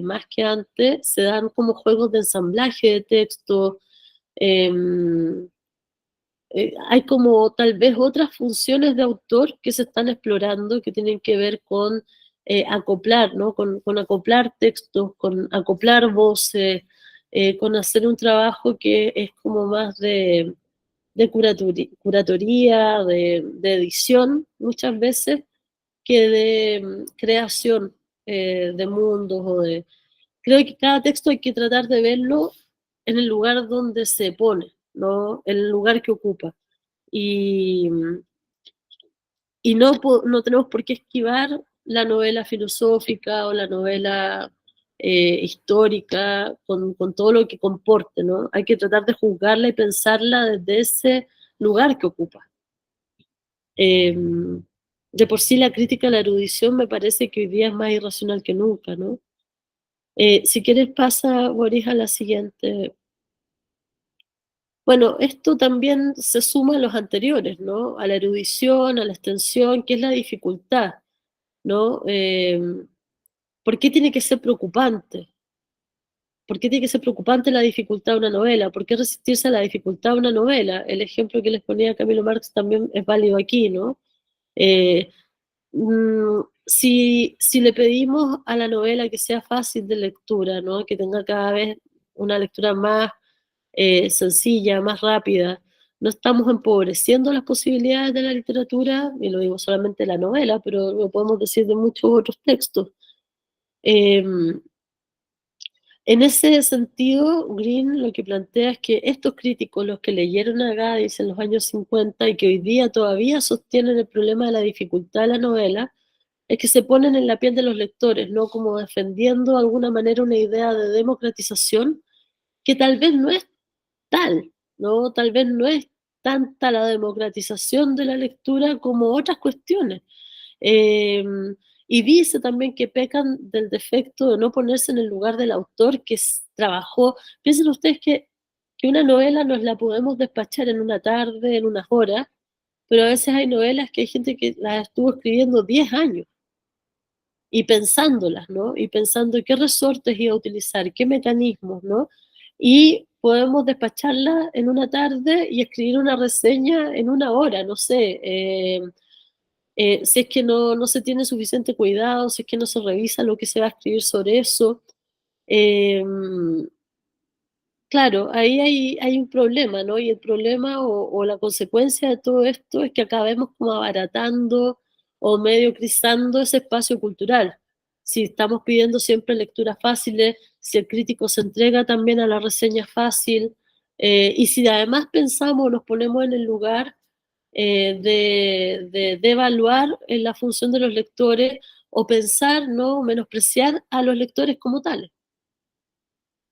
más que antes, se dan como juegos de ensamblaje de texto. Hay como tal vez otras funciones de autor que se están explorando que tienen que ver con acoplar, ¿no? Con acoplar textos, con acoplar voces, con hacer un trabajo que es como más de curatoría, de edición muchas veces, que de creación de mundos Creo que cada texto hay que tratar de verlo en el lugar donde se pone, ¿no? En el lugar que ocupa. Y no tenemos por qué esquivar la novela filosófica o la novela histórica con todo lo que comporte, ¿no? Hay que tratar de juzgarla y pensarla desde ese lugar que ocupa. De por sí la crítica a la erudición me parece que hoy día es más irracional que nunca, ¿no? Si quieres pasa, Boris, a la siguiente. Bueno, esto también se suma a los anteriores, ¿no? A la erudición, a la extensión, que es la dificultad, ¿no? ¿Por qué tiene que ser preocupante? ¿Por qué tiene que ser preocupante la dificultad de una novela? ¿Por qué resistirse a la dificultad de una novela? El ejemplo que les ponía Camilo Marx también es válido aquí, ¿no? Eh, si le pedimos a la novela que sea fácil de lectura, ¿no? Que tenga cada vez una lectura más sencilla, más rápida, no estamos empobreciendo las posibilidades de la literatura, y lo digo solamente de la novela, pero lo podemos decir de muchos otros textos. En ese sentido, Green lo que plantea es que estos críticos, los que leyeron a Gades en los años 50 y que hoy día todavía sostienen el problema de la dificultad de la novela, es que se ponen en la piel de los lectores, ¿no? Como defendiendo de alguna manera una idea de democratización que tal vez no es tal, ¿no? Tal vez no es tanta la democratización de la lectura como otras cuestiones. Eh, y dice también que pecan del defecto de no ponerse en el lugar del autor que trabajó. Piensen ustedes que una novela nos la podemos despachar en una tarde, en unas horas, pero a veces hay novelas que hay gente que las estuvo escribiendo 10 años y pensándolas, ¿no? Y pensando qué resortes iba a utilizar, qué mecanismos, ¿no? Y podemos despacharla en una tarde y escribir una reseña en una hora, no sé. Si es que no se tiene suficiente cuidado, si es que no se revisa lo que se va a escribir sobre eso. Eh, claro, ahí hay un problema, ¿no? Y el problema o la consecuencia de todo esto es que acabemos como abaratando o mediocrizando ese espacio cultural. Si estamos pidiendo siempre lecturas fáciles, si el crítico se entrega también a la reseña fácil, y si además pensamos, nos ponemos en el lugar de evaluar la función de los lectores o pensar, ¿no? Menospreciar a los lectores como tales.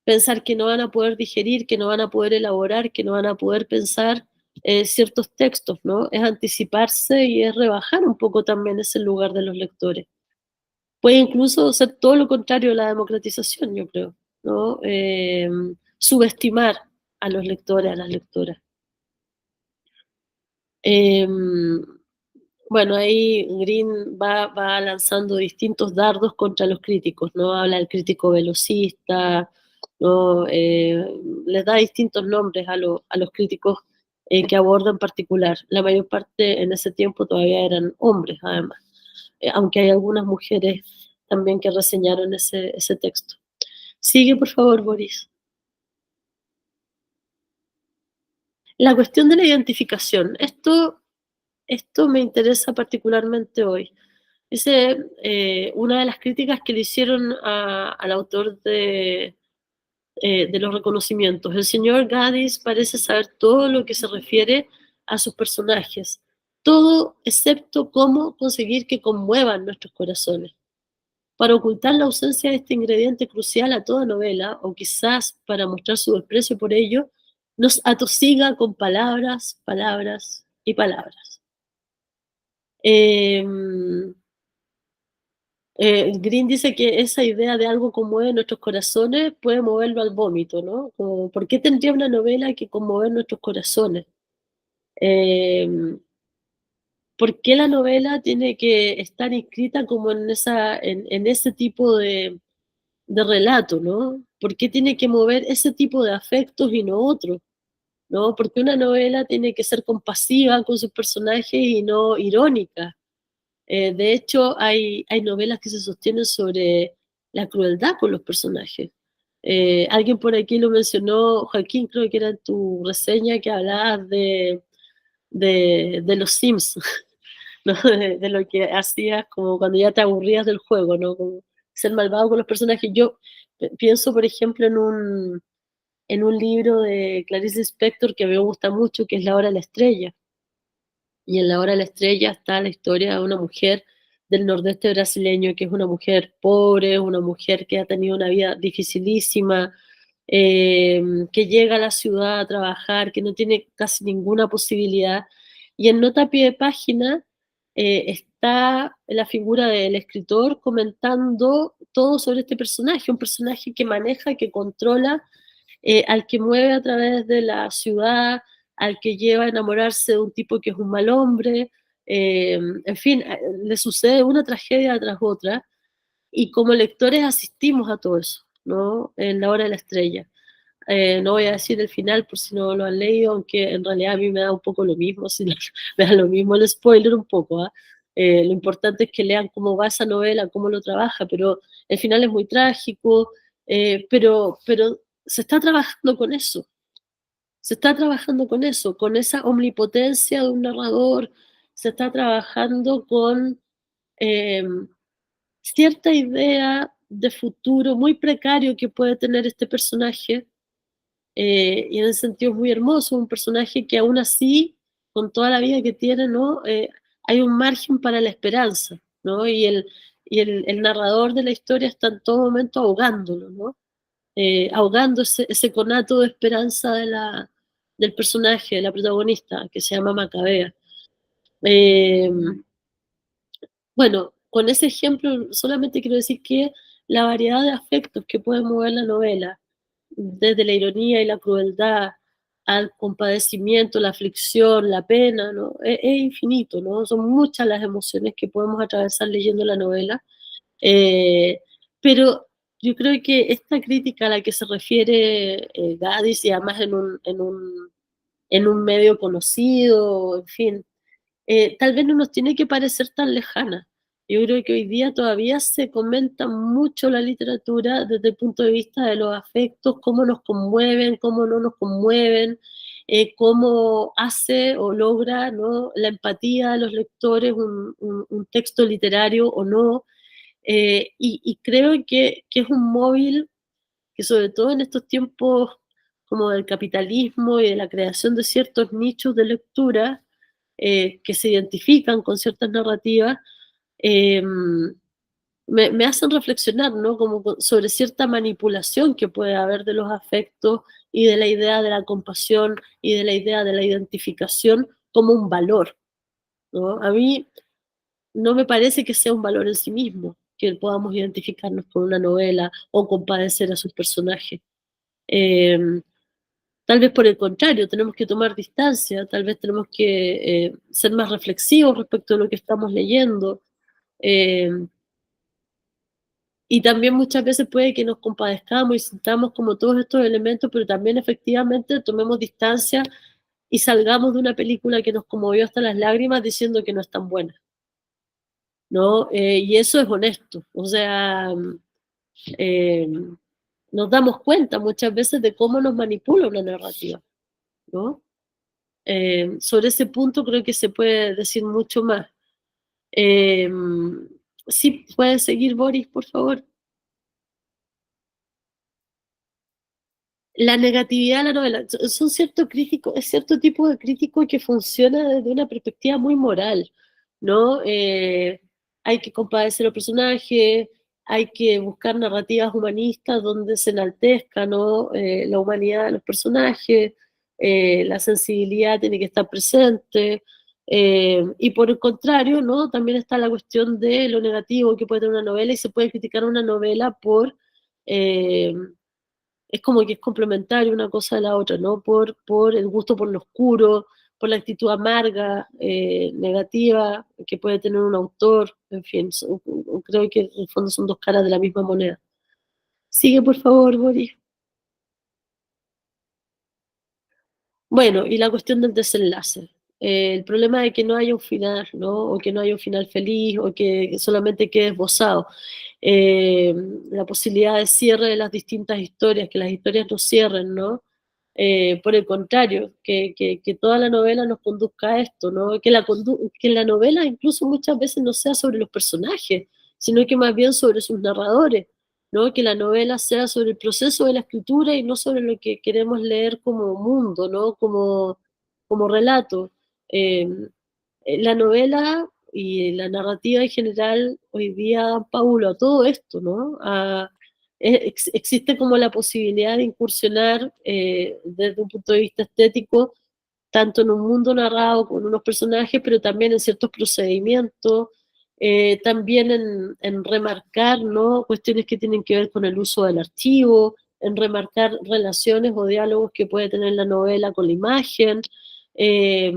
Pensar que no van a poder digerir, que no van a poder elaborar, que no van a poder pensar ciertos textos, ¿no? Es anticiparse y es rebajar un poco también ese lugar de los lectores. Puede incluso ser todo lo contrario de la democratización, yo creo, ¿no? Subestimar a los lectores, a las lectoras. Bueno, ahí Green va lanzando distintos dardos contra los críticos, ¿no? Habla del crítico velocista, ¿no? Les da distintos nombres a los críticos que aborda en particular. La mayor parte en ese tiempo todavía eran hombres, además, aunque hay algunas mujeres también que reseñaron ese texto. Sigue, por favor, Boris. La cuestión de la identificación. Esto me interesa particularmente hoy. Una de las críticas que le hicieron al autor de los reconocimientos. El señor Gades parece saber todo lo que se refiere a sus personajes, todo excepto cómo conseguir que conmuevan nuestros corazones. Para ocultar la ausencia de este ingrediente crucial a toda novela, o quizás para mostrar su desprecio por ello, nos atosiga con palabras, palabras y palabras. Green dice que esa idea de algo conmueve nuestros corazones puede moverlo al vómito, ¿no? Como, ¿por qué tendría una novela que conmover nuestros corazones? Eh, ¿Por qué la novela tiene que estar inscrita como en ese tipo de relato, ¿no? ¿Por qué tiene que mover ese tipo de afectos y no otros? ¿No? Porque una novela tiene que ser compasiva con sus personajes y no irónica. De hecho, hay novelas que se sostienen sobre la crueldad con los personajes. Alguien por aquí lo mencionó, Joaquín, creo que era en tu reseña que hablabas de los Sims, ¿no? De lo que hacías como cuando ya te aburrías del juego, ¿no? Como ser malvado con los personajes. Yo pienso, por ejemplo, en un libro de Clarice Lispector que a mí me gusta mucho, que es La Hora de la Estrella. Y en La Hora de la Estrella está la historia de una mujer del nordeste brasileño, que es una mujer pobre, una mujer que ha tenido una vida dificilísima, que llega a la ciudad a trabajar, que no tiene casi ninguna posibilidad. Y en nota a pie de página está la figura del escritor comentando todo sobre este personaje, un personaje que maneja, que controla, al que mueve a través de la ciudad, al que lleva a enamorarse de un tipo que es un mal hombre, en fin, le sucede una tragedia tras otra, y como lectores asistimos a todo eso, ¿no? En La Hora de la Estrella. No voy a decir el final por si no lo han leído, aunque en realidad a mí me da un poco lo mismo, si no, me da lo mismo el spoiler un poco, ¿ah? Lo importante es que lean cómo va esa novela, cómo lo trabaja, pero el final es muy trágico, pero se está trabajando con eso, se está trabajando con eso, con esa omnipotencia de un narrador, se está trabajando con eh, cierta idea de futuro muy precario que puede tener este personaje, y en ese sentido es muy hermoso, un personaje que aún así, con toda la vida que tiene, ¿no? Hay un margen para la esperanza, ¿no? Y el narrador de la historia está en todo momento ahogándolo, ¿no? Ahogando ese conato de esperanza del personaje, de la protagonista, que se llama Macabea. Eh, bueno, con ese ejemplo solamente quiero decir que la variedad de afectos que puede mover la novela, desde la ironía y la crueldad al compadecimiento, la aflicción, la pena, ¿no? Es infinito, ¿no? Son muchas las emociones que podemos atravesar leyendo la novela, eh, pero yo creo que esta crítica a la que se refiere Gadis, y además en un medio conocido, en fin, tal vez no nos tiene que parecer tan lejana. Yo creo que hoy día todavía se comenta mucho la literatura desde el punto de vista de los afectos, cómo nos conmueven, cómo no nos conmueven, cómo hace o logra, ¿no?, la empatía de los lectores un texto literario o no. Y creo que es un móvil que, sobre todo en estos tiempos como del capitalismo y de la creación de ciertos nichos de lectura, que se identifican con ciertas narrativas, eh, me hacen reflexionar, ¿no? Como sobre cierta manipulación que puede haber de los afectos y de la idea de la compasión y de la idea de la identificación como un valor, ¿no? A mí no me parece que sea un valor en sí mismo, que podamos identificarnos con una novela o compadecer a sus personajes. Eh, Tal vez por el contrario, tenemos que tomar distancia, tal vez tenemos que ser más reflexivos respecto a lo que estamos leyendo. eh, y también muchas veces puede que nos compadezcamos y sintamos como todos estos elementos, pero también efectivamente tomemos distancia y salgamos de una película que nos conmovió hasta las lágrimas diciendo que no es tan buena, ¿no? Y eso es honesto, o sea, eh, nos damos cuenta muchas veces de cómo nos manipula una narrativa, ¿no? Sobre ese punto creo que se puede decir mucho más. Eh, sí, puede seguir, Boris, por favor. La negatividad de la novela, son cierto crítico, es cierto tipo de crítico que funciona desde una perspectiva muy moral, ¿no? Hay que compadecer al personaje, hay que buscar narrativas humanistas donde se enaltezca, ¿no?, la humanidad de los personajes, la sensibilidad tiene que estar presente, y por el contrario, ¿no?, también está la cuestión de lo negativo que puede tener una novela, y se puede criticar una novela por... Eh, es como que es complementario una cosa de la otra, ¿no? Por el gusto por lo oscuro, por la actitud amarga, negativa que puede tener un autor, en fin, creo que en el fondo son dos caras de la misma moneda. Sigue, por favor, Boris. Bueno, y la cuestión del desenlace. El problema de que no haya un final, ¿no? O que no haya un final feliz, o que solamente quede esbozado. Eh, la posibilidad de cierre de las distintas historias, que las historias no cierren, ¿no? Por el contrario, que toda la novela nos conduzca a esto, ¿no? Que la novela incluso muchas veces no sea sobre los personajes, sino que más bien sobre sus narradores, ¿no? Que la novela sea sobre el proceso de la escritura y no sobre lo que queremos leer como mundo, ¿no? Como relato. Eh, la novela y la narrativa en general hoy día dan pábulo a todo esto, ¿no? Existe como la posibilidad de incursionar desde un punto de vista estético, tanto en un mundo narrado con unos personajes, pero también en ciertos procedimientos, también en remarcar, ¿no?, cuestiones que tienen que ver con el uso del archivo, en remarcar relaciones o diálogos que puede tener la novela con la imagen. Eh,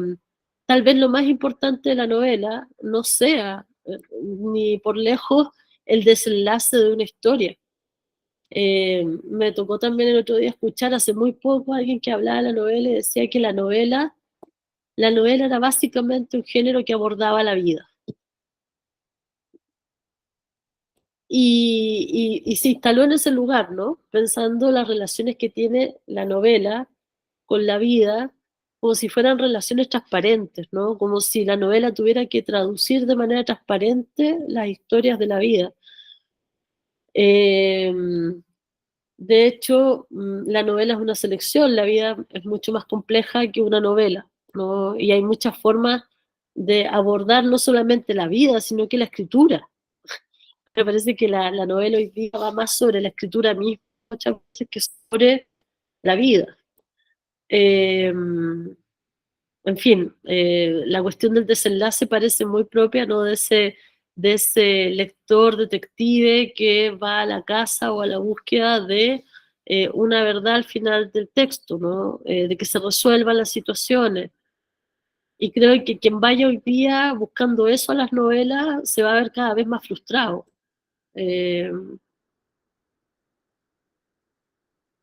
Tal vez lo más importante de la novela no sea ni por lejos el desenlace de una historia. Me tocó también el otro día escuchar hace muy poco a alguien que hablaba de la novela y decía que la novela era básicamente un género que abordaba la vida. Y se instaló en ese lugar, ¿no? Pensando las relaciones que tiene la novela con la vida, como si fueran relaciones transparentes, ¿no? Como si la novela tuviera que traducir de manera transparente las historias de la vida. De hecho, la novela es una selección, la vida es mucho más compleja que una novela, ¿no? Y hay muchas formas de abordar no solamente la vida, sino que la escritura. Me parece que la novela hoy día va más sobre la escritura misma, muchas veces, que sobre la vida. En fin, la cuestión del desenlace parece muy propia, ¿no?, de ese lector detective que va a la casa o a la búsqueda de una verdad al final del texto, ¿no? De que se resuelvan las situaciones. Y creo que quien vaya hoy día buscando eso a las novelas se va a ver cada vez más frustrado. Eh,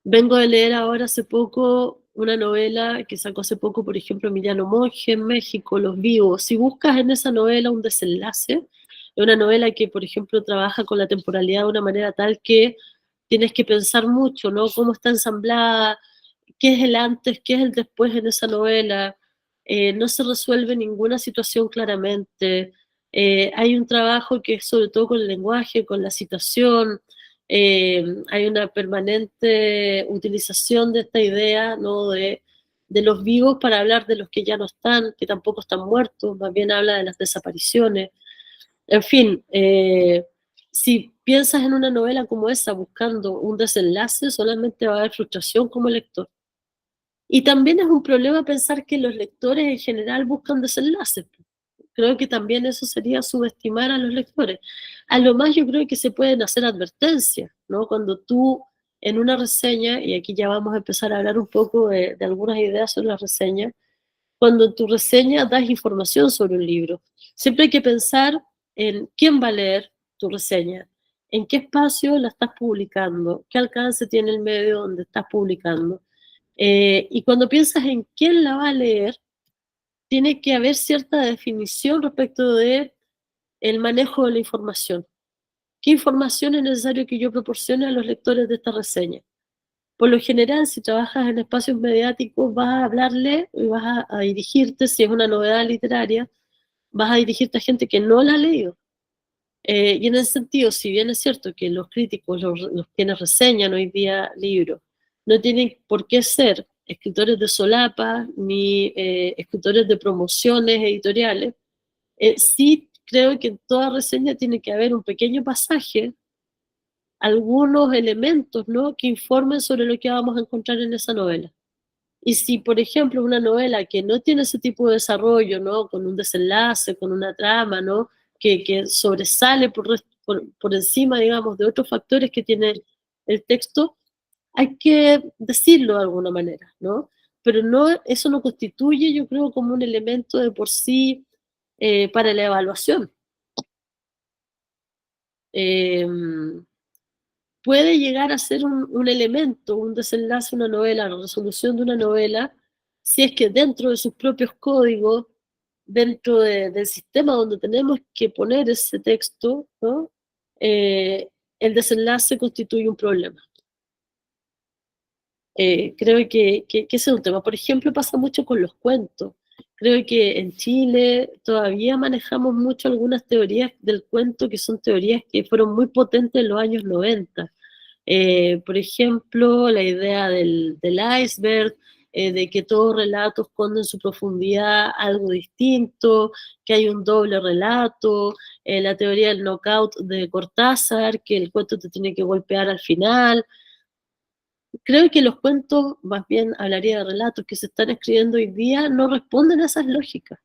Vengo de leer ahora hace poco una novela que sacó hace poco, por ejemplo, Emiliano Monge en México, Los Vivos. Si buscas en esa novela un desenlace, es una novela que, por ejemplo, trabaja con la temporalidad de una manera tal que tienes que pensar mucho, ¿no? Cómo está ensamblada, qué es el antes, qué es el después en esa novela. No se resuelve ninguna situación claramente. Hay un trabajo que es sobre todo con el lenguaje, con la citación. Hay una permanente utilización de esta idea, ¿no?, de los vivos para hablar de los que ya no están, que tampoco están muertos, más bien habla de las desapariciones. En fin, si piensas en una novela como esa buscando un desenlace, solamente va a haber frustración como lector. Y también es un problema pensar que los lectores en general buscan desenlaces. Creo que también eso sería subestimar a los lectores. A lo más yo creo que se pueden hacer advertencias, ¿no? Cuando tú en una reseña, y aquí ya vamos a empezar a hablar un poco de algunas ideas sobre las reseñas, cuando en tu reseña das información sobre un libro, siempre hay que pensar en quién va a leer tu reseña, en qué espacio la estás publicando, qué alcance tiene el medio donde estás publicando. Y cuando piensas en quién la va a leer, tiene que haber cierta definición respecto de el manejo de la información. ¿Qué información es necesario que yo proporcione a los lectores de esta reseña? Por lo general, si trabajas en espacios mediáticos, vas a hablarle y vas a dirigirte, si es una novedad literaria, vas a dirigirte a gente que no la ha leído. Y en ese sentido, si bien es cierto que los críticos, los quienes reseñan hoy día libros, no tienen por qué ser escritores de solapa ni escritores de promociones editoriales, sí creo que en toda reseña tiene que haber un pequeño pasaje, algunos elementos, ¿no?, que informen sobre lo que vamos a encontrar en esa novela. Y si, por ejemplo, una novela que no tiene ese tipo de desarrollo, ¿no?, con un desenlace, con una trama, ¿no?, que sobresale por encima, digamos, de otros factores que tiene el texto, hay que decirlo de alguna manera, ¿no? Pero no, eso no constituye, yo creo, como un elemento de por sí para la evaluación. Eh, Puede llegar a ser un elemento, un desenlace, una novela, la resolución de una novela, si es que dentro de sus propios códigos, dentro del sistema donde tenemos que poner ese texto, ¿no?, el desenlace constituye un problema. Creo que ese es un tema. Por ejemplo, pasa mucho con los cuentos. Creo que en Chile todavía manejamos mucho algunas teorías del cuento que son teorías que fueron muy potentes en los años 90. Por ejemplo, la idea del iceberg, de que todo relato esconde en su profundidad algo distinto, que hay un doble relato, la teoría del knockout de Cortázar, que el cuento te tiene que golpear al final. Creo que los cuentos, más bien hablaría de relatos que se están escribiendo hoy día, no responden a esas lógicas,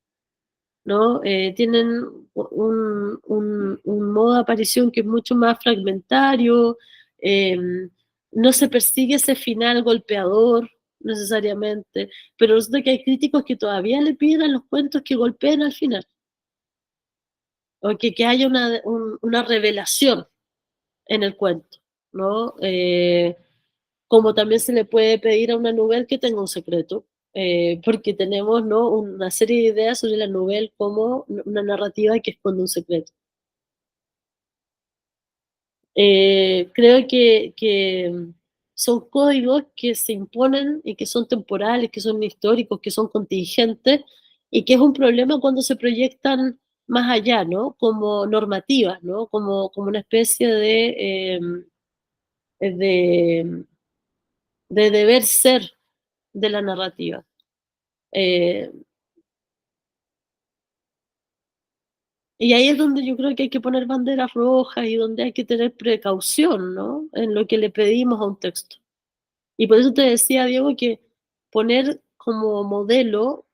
¿no? Tienen un modo de aparición que es mucho más fragmentario, eh, no se persigue ese final golpeador necesariamente, pero resulta que hay críticos que todavía le piden a los cuentos que golpeen al final, o que haya una revelación en el cuento, ¿no? Como también se le puede pedir a una novela que tenga un secreto, porque tenemos, ¿no?, una serie de ideas sobre la novela como una narrativa que esconde un secreto. Creo que son códigos que se imponen y que son temporales, que son históricos, que son contingentes, y que es un problema cuando se proyectan más allá, ¿no? Como normativas, ¿no? Como una especie de, de deber ser de la narrativa. Eh, y ahí es donde yo creo que hay que poner banderas rojas y donde hay que tener precaución, ¿no? En lo que le pedimos a un texto. Y por eso te decía, Diego, que poner como modelo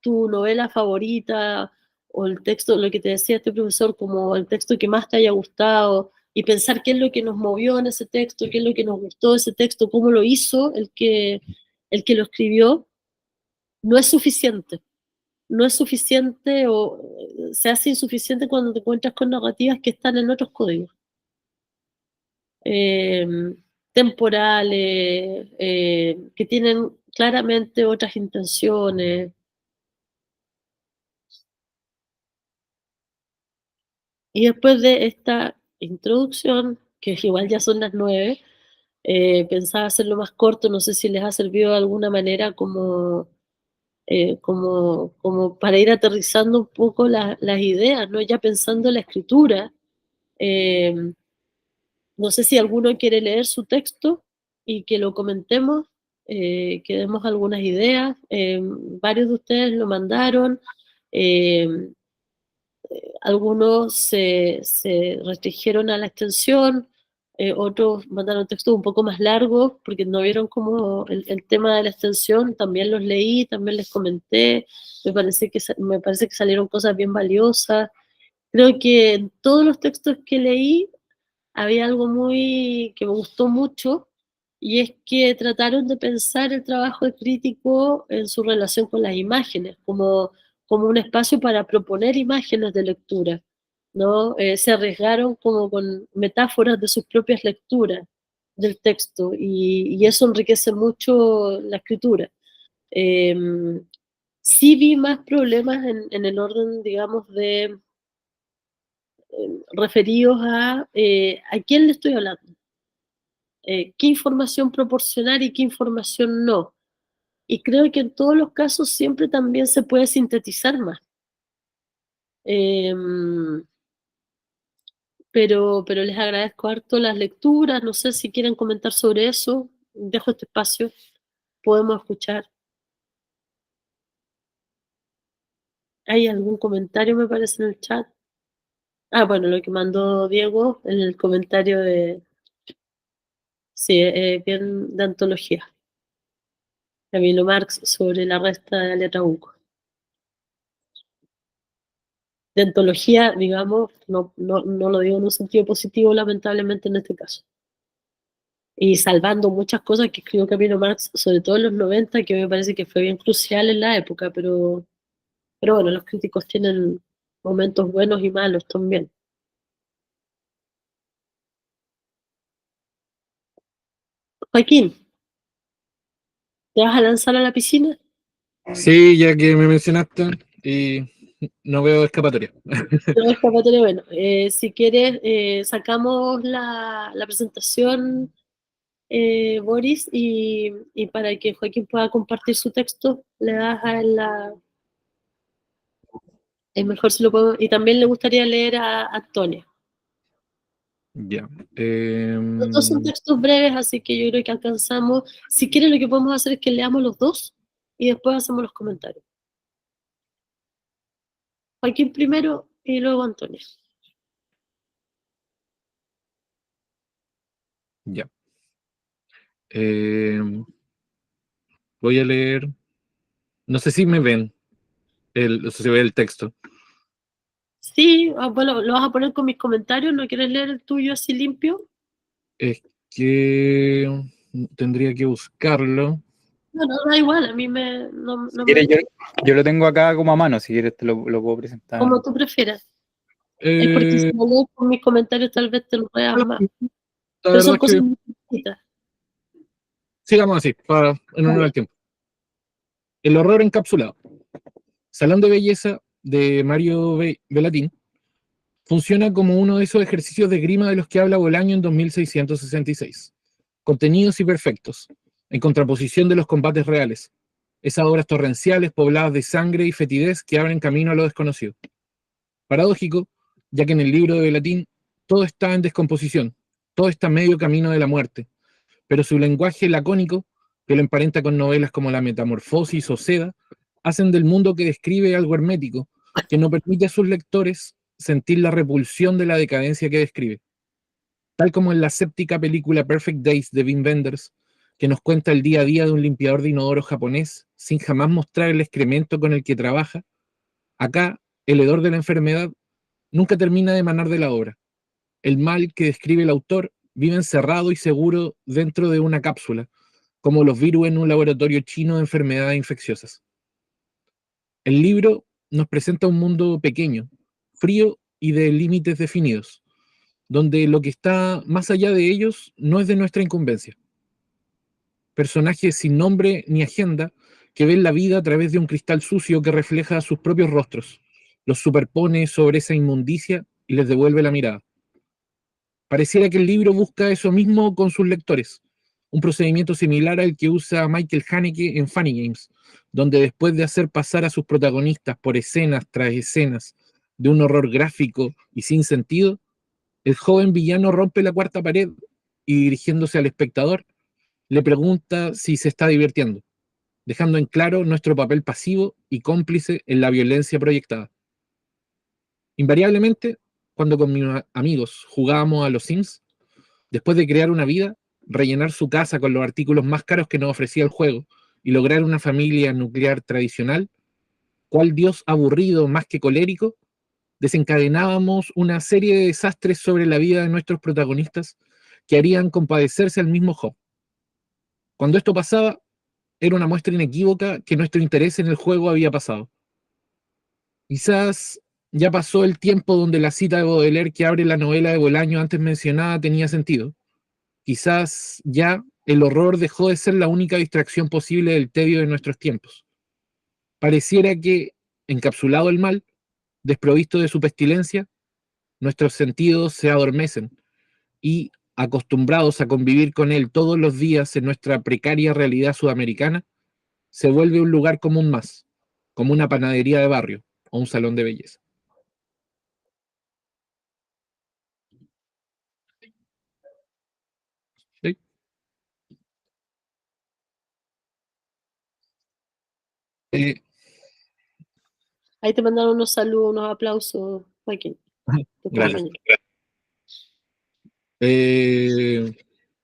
tu novela favorita o el texto, lo que te decía este profesor, como el texto que más te haya gustado, y pensar qué es lo que nos movió en ese texto, qué es lo que nos gustó de ese texto, cómo lo hizo el que lo escribió, no es suficiente. No es suficiente o se hace insuficiente cuando te encuentras con narrativas que están en otros códigos. Eh, Temporales, que tienen claramente otras intenciones. Y después de esta introducción, que igual ya son las 9, pensaba hacerlo más corto, no sé si les ha servido de alguna manera como para ir aterrizando un poco las ideas, ¿no? Ya pensando en la escritura. Eh, no sé si alguno quiere leer su texto y que lo comentemos, que demos algunas ideas. Varios de ustedes lo mandaron. eh, Algunos se restringieron a la extensión, otros mandaron textos un poco más largos porque no vieron como el tema de la extensión. También los leí, también les comenté. Me parece que salieron cosas bien valiosas. Creo que en todos los textos que leí había algo que me gustó mucho, y es que trataron de pensar el trabajo del crítico en su relación con las imágenes, como un espacio para proponer imágenes de lectura, ¿no? Se arriesgaron como con metáforas de sus propias lecturas del texto, y eso enriquece mucho la escritura. Eh, sí vi más problemas en el orden, digamos, referidos a quién le estoy hablando, qué información proporcionar y qué información no. Y creo que en todos los casos siempre también se puede sintetizar más. Eh, pero les agradezco harto las lecturas, no sé si quieren comentar sobre eso, dejo este espacio, podemos escuchar. ¿Hay algún comentario, me parece, en el chat? Ah, bueno, lo que mandó Diego en el comentario sí, bien de antología. Camilo Marx sobre la resta de la letra U. De antología, digamos, no lo digo en un sentido positivo, lamentablemente, en este caso. Y salvando muchas cosas que escribió Camilo Marx, sobre todo en los 90, que me parece que fue bien crucial en la época, pero bueno, los críticos tienen momentos buenos y malos también. Joaquín, ¿te vas a lanzar a la piscina? Sí, ya que me mencionaste, y no veo escapatoria. No, escapatoria, bueno, si quieres, sacamos la presentación, Boris, y para que Joaquín pueda compartir su texto, le das a él es mejor si lo podemos, y también le gustaría leer a Antonia. Ya. Los dos son textos breves, así que yo creo que alcanzamos. Si quieren, lo que podemos hacer es que leamos los dos y después hacemos los comentarios. Joaquín primero y luego Antonio. Ya. Voy a leer. No sé si me ven. No sé si ve el texto. Sí, bueno, lo vas a poner con mis comentarios, ¿no quieres leer el tuyo así limpio? Es que tendría que buscarlo. No, da igual, a mí Si quieres, yo lo tengo acá como a mano, si quieres te lo puedo presentar. como tú prefieras. Es porque si lo lees con mis comentarios tal vez te lo veas más. La Pero son verdad es cosas que muy chiquitas. sigamos así, en honor al tiempo. El horror encapsulado. Salón de Belleza de Mario Bellatín funciona como uno de esos ejercicios de grima de los que habla Bolaño en 2666. Contenidos y perfectos, en contraposición de los combates reales. Esas obras torrenciales pobladas de sangre y fetidez que abren camino a lo desconocido. Paradójico, ya que en el libro de Bellatín todo está en descomposición, todo está medio camino de la muerte, pero su lenguaje lacónico, que lo emparenta con novelas como La Metamorfosis o Seda, hacen del mundo que describe algo hermético, que no permite a sus lectores sentir la repulsión de la decadencia que describe. Tal como en la séptica película Perfect Days de Wim Wenders, que nos cuenta el día a día de un limpiador de inodoro japonés, sin jamás mostrar el excremento con el que trabaja, acá, el hedor de la enfermedad nunca termina de emanar de la obra. El mal que describe el autor vive encerrado y seguro dentro de una cápsula, como los virus en un laboratorio chino de enfermedades infecciosas. El libro nos presenta un mundo pequeño, frío y de límites definidos, donde lo que está más allá de ellos no es de nuestra incumbencia. Personajes sin nombre ni agenda que ven la vida a través de un cristal sucio que refleja sus propios rostros, los superpone sobre esa inmundicia y les devuelve la mirada. Pareciera que el libro busca eso mismo con sus lectores, un procedimiento similar al que usa Michael Haneke en Funny Games, donde después de hacer pasar a sus protagonistas por escenas tras escenas de un horror gráfico y sin sentido, el joven villano rompe la cuarta pared y dirigiéndose al espectador, le pregunta si se está divirtiendo, dejando en claro nuestro papel pasivo y cómplice en la violencia proyectada. Invariablemente, cuando con mis amigos jugábamos a los Sims, después de crear una vida, rellenar su casa con los artículos más caros que nos ofrecía el juego y lograr una familia nuclear tradicional, cual dios aburrido más que colérico, desencadenábamos una serie de desastres sobre la vida de nuestros protagonistas que harían compadecerse al mismo Job. Cuando esto pasaba, era una muestra inequívoca que nuestro interés en el juego había pasado. Quizás ya pasó el tiempo donde la cita de Baudelaire que abre la novela de Bolaño antes mencionada tenía sentido. Quizás ya el horror dejó de ser la única distracción posible del tedio de nuestros tiempos. Pareciera que, encapsulado el mal, desprovisto de su pestilencia, nuestros sentidos se adormecen y, acostumbrados a convivir con él todos los días en nuestra precaria realidad sudamericana, se vuelve un lugar común más, como una panadería de barrio o un salón de belleza. ¿Sí? Ahí te mandaron unos saludos, unos aplausos, Joaquín. Gracias.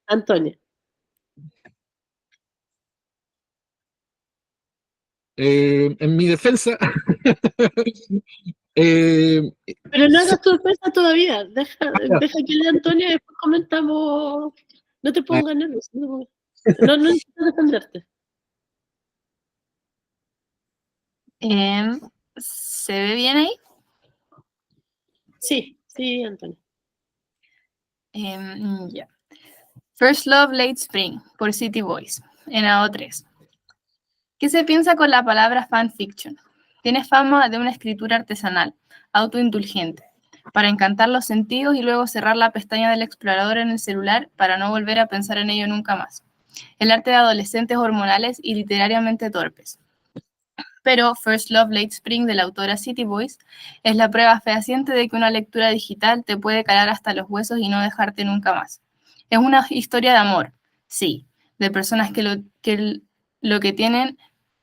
Antonio. En mi defensa, pero no hagas tu defensa todavía. Deja que lea Antonio y después comentamos. No te pongas nervioso. No necesitas defenderte. ¿Se ve bien ahí? Sí, Antonio. Ya. First Love Late Spring, por City Boys, en AO3. ¿Qué se piensa con la palabra fanfiction? Tiene fama de una escritura artesanal, autoindulgente, para encantar los sentidos y luego cerrar la pestaña del explorador en el celular para no volver a pensar en ello nunca más. El arte de adolescentes hormonales y literariamente torpes. Pero First Love Late Spring de la autora City Boys es la prueba fehaciente de que una lectura digital te puede calar hasta los huesos y no dejarte nunca más. Es una historia de amor, sí, de personas que lo que tienen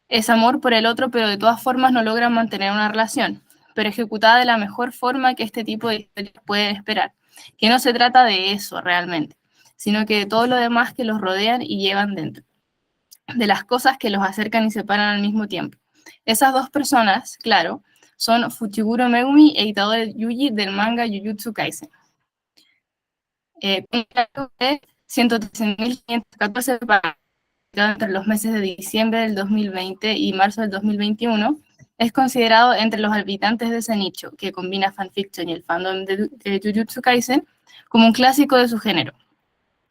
Es amor por el otro, pero de todas formas no logran mantener una relación, pero ejecutada de la mejor forma que este tipo de historias pueden esperar. Que no se trata de eso realmente, sino que de todo lo demás que los rodean y llevan dentro, de las cosas que los acercan y separan al mismo tiempo. Esas dos personas, claro, son Fuchiguro Megumi e Itadori Yuji del manga Jujutsu Kaisen. Un rango de 113.514 para entre los meses de diciembre del 2020 y marzo del 2021, es considerado entre los habitantes de ese nicho, que combina fanfiction y el fandom de Jujutsu Kaisen, como un clásico de su género.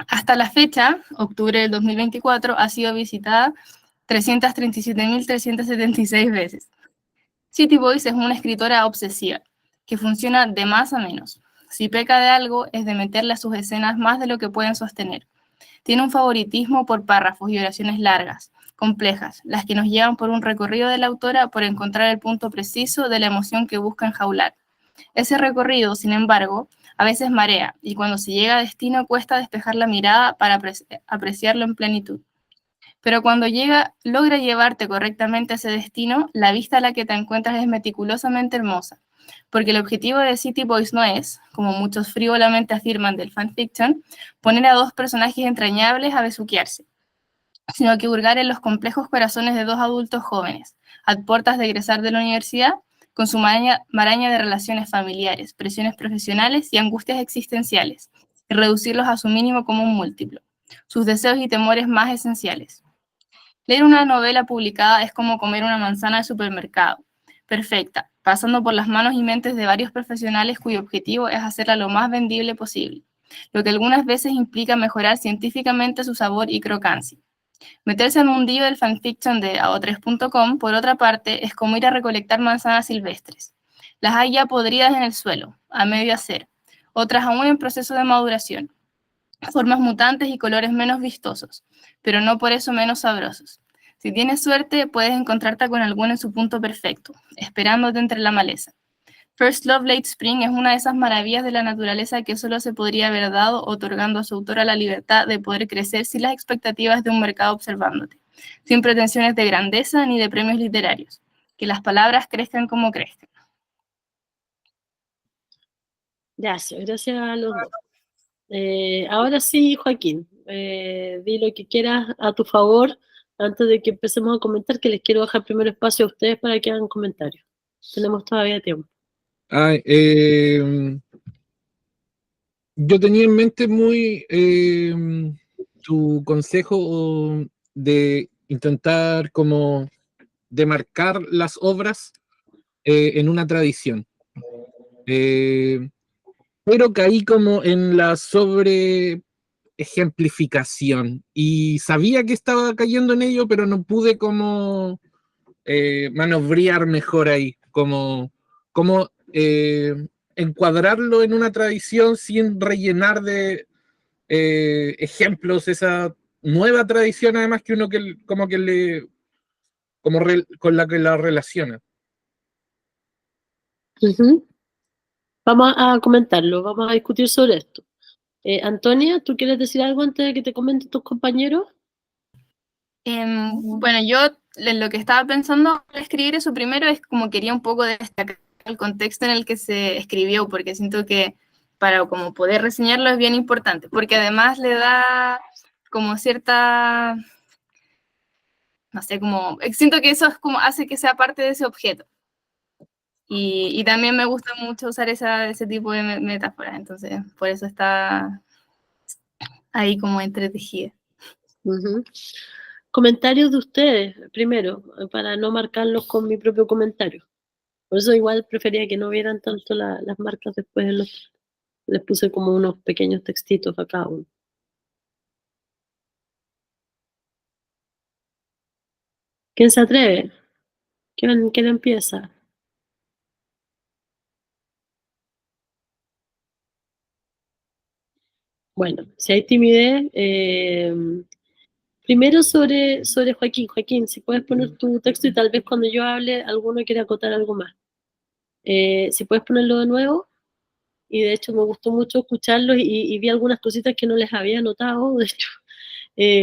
Hasta la fecha, octubre del 2024, ha sido visitada 337.376 veces. City Voice es una escritora obsesiva, que funciona de más a menos. Si peca de algo, es de meterle a sus escenas más de lo que pueden sostener. Tiene un favoritismo por párrafos y oraciones largas, complejas, las que nos llevan por un recorrido de la autora por encontrar el punto preciso de la emoción que busca enjaular. Ese recorrido, sin embargo, a veces marea, y cuando se llega a destino cuesta despejar la mirada para apreciarlo en plenitud. Pero cuando logra llevarte correctamente a ese destino, la vista a la que te encuentras es meticulosamente hermosa, porque el objetivo de City Boys no es, como muchos frívolamente afirman del fanfiction, poner a dos personajes entrañables a besuquearse, sino que hurgar en los complejos corazones de dos adultos jóvenes, a puertas de egresar de la universidad, con su maraña de relaciones familiares, presiones profesionales y angustias existenciales, y reducirlos a su mínimo como un múltiplo, sus deseos y temores más esenciales. Leer una novela publicada es como comer una manzana de supermercado, perfecta, pasando por las manos y mentes de varios profesionales cuyo objetivo es hacerla lo más vendible posible, lo que algunas veces implica mejorar científicamente su sabor y crocancia. Meterse al mundillo del fanfiction de ao3.com, por otra parte, es como ir a recolectar manzanas silvestres. Las hay ya podridas en el suelo, a medio hacer, otras aún en proceso de maduración, formas mutantes y colores menos vistosos, pero no por eso menos sabrosos. Si tienes suerte, puedes encontrarte con alguno en su punto perfecto, esperándote entre la maleza. First Love Late Spring es una de esas maravillas de la naturaleza que solo se podría haber dado otorgando a su autora la libertad de poder crecer sin las expectativas de un mercado observándote, sin pretensiones de grandeza ni de premios literarios. Que las palabras crezcan como crezcan. Gracias a los dos. Ahora sí, Joaquín, di lo que quieras a tu favor antes de que empecemos a comentar, que les quiero dejar primero espacio a ustedes para que hagan comentarios. Tenemos todavía tiempo. Yo tenía en mente muy tu consejo de intentar como demarcar las obras en una tradición. Pero caí como en la sobre ejemplificación y sabía que estaba cayendo en ello, pero no pude como manobrear mejor ahí, como encuadrarlo en una tradición sin rellenar de ejemplos esa nueva tradición, además que uno que como que le con la que la relaciona. Vamos a comentarlo, vamos a discutir sobre esto. Antonia, ¿tú quieres decir algo antes de que te comenten tus compañeros? Bueno, yo lo que estaba pensando al escribir eso primero es como quería un poco destacar el contexto en el que se escribió, porque siento que para como poder reseñarlo es bien importante, porque además le da como cierta, no sé, como, siento que eso es como hace que sea parte de ese objeto. Y también me gusta mucho usar ese tipo de metáforas, entonces por eso está ahí como entretejida. Comentarios de ustedes, primero, para no marcarlos con mi propio comentario. Por eso igual prefería que no vieran tanto las marcas después de les puse como unos pequeños textitos a cada uno. ¿Quién se atreve? ¿Quién empieza? Bueno, si hay timidez, primero sobre Joaquín. Joaquín, si puedes poner tu texto y tal vez cuando yo hable alguno quiera acotar algo más. Si puedes ponerlo de nuevo, y de hecho me gustó mucho escucharlo y vi algunas cositas que no les había notado, de hecho,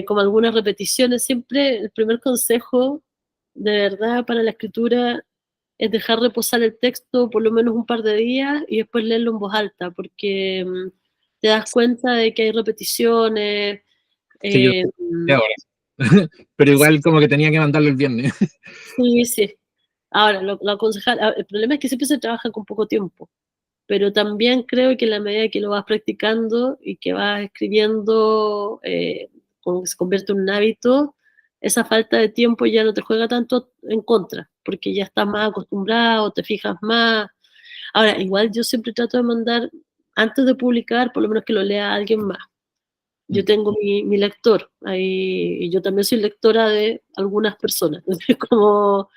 como algunas repeticiones. Siempre el primer consejo de verdad, para la escritura es dejar reposar el texto por lo menos un par de días y después leerlo en voz alta, porque te das cuenta de que hay repeticiones. Sí, yo pero igual como que tenía que mandarlo el viernes. Sí, sí. Ahora, lo aconsejable, el problema es que siempre se trabaja con poco tiempo, pero también creo que en la medida que lo vas practicando y que vas escribiendo, como que se convierte en un hábito, esa falta de tiempo ya no te juega tanto en contra, porque ya estás más acostumbrado, te fijas más. Ahora, igual yo siempre trato de mandar, antes de publicar, por lo menos que lo lea alguien más. Yo tengo mi lector, ahí, y yo también soy lectora de algunas personas. Entonces, como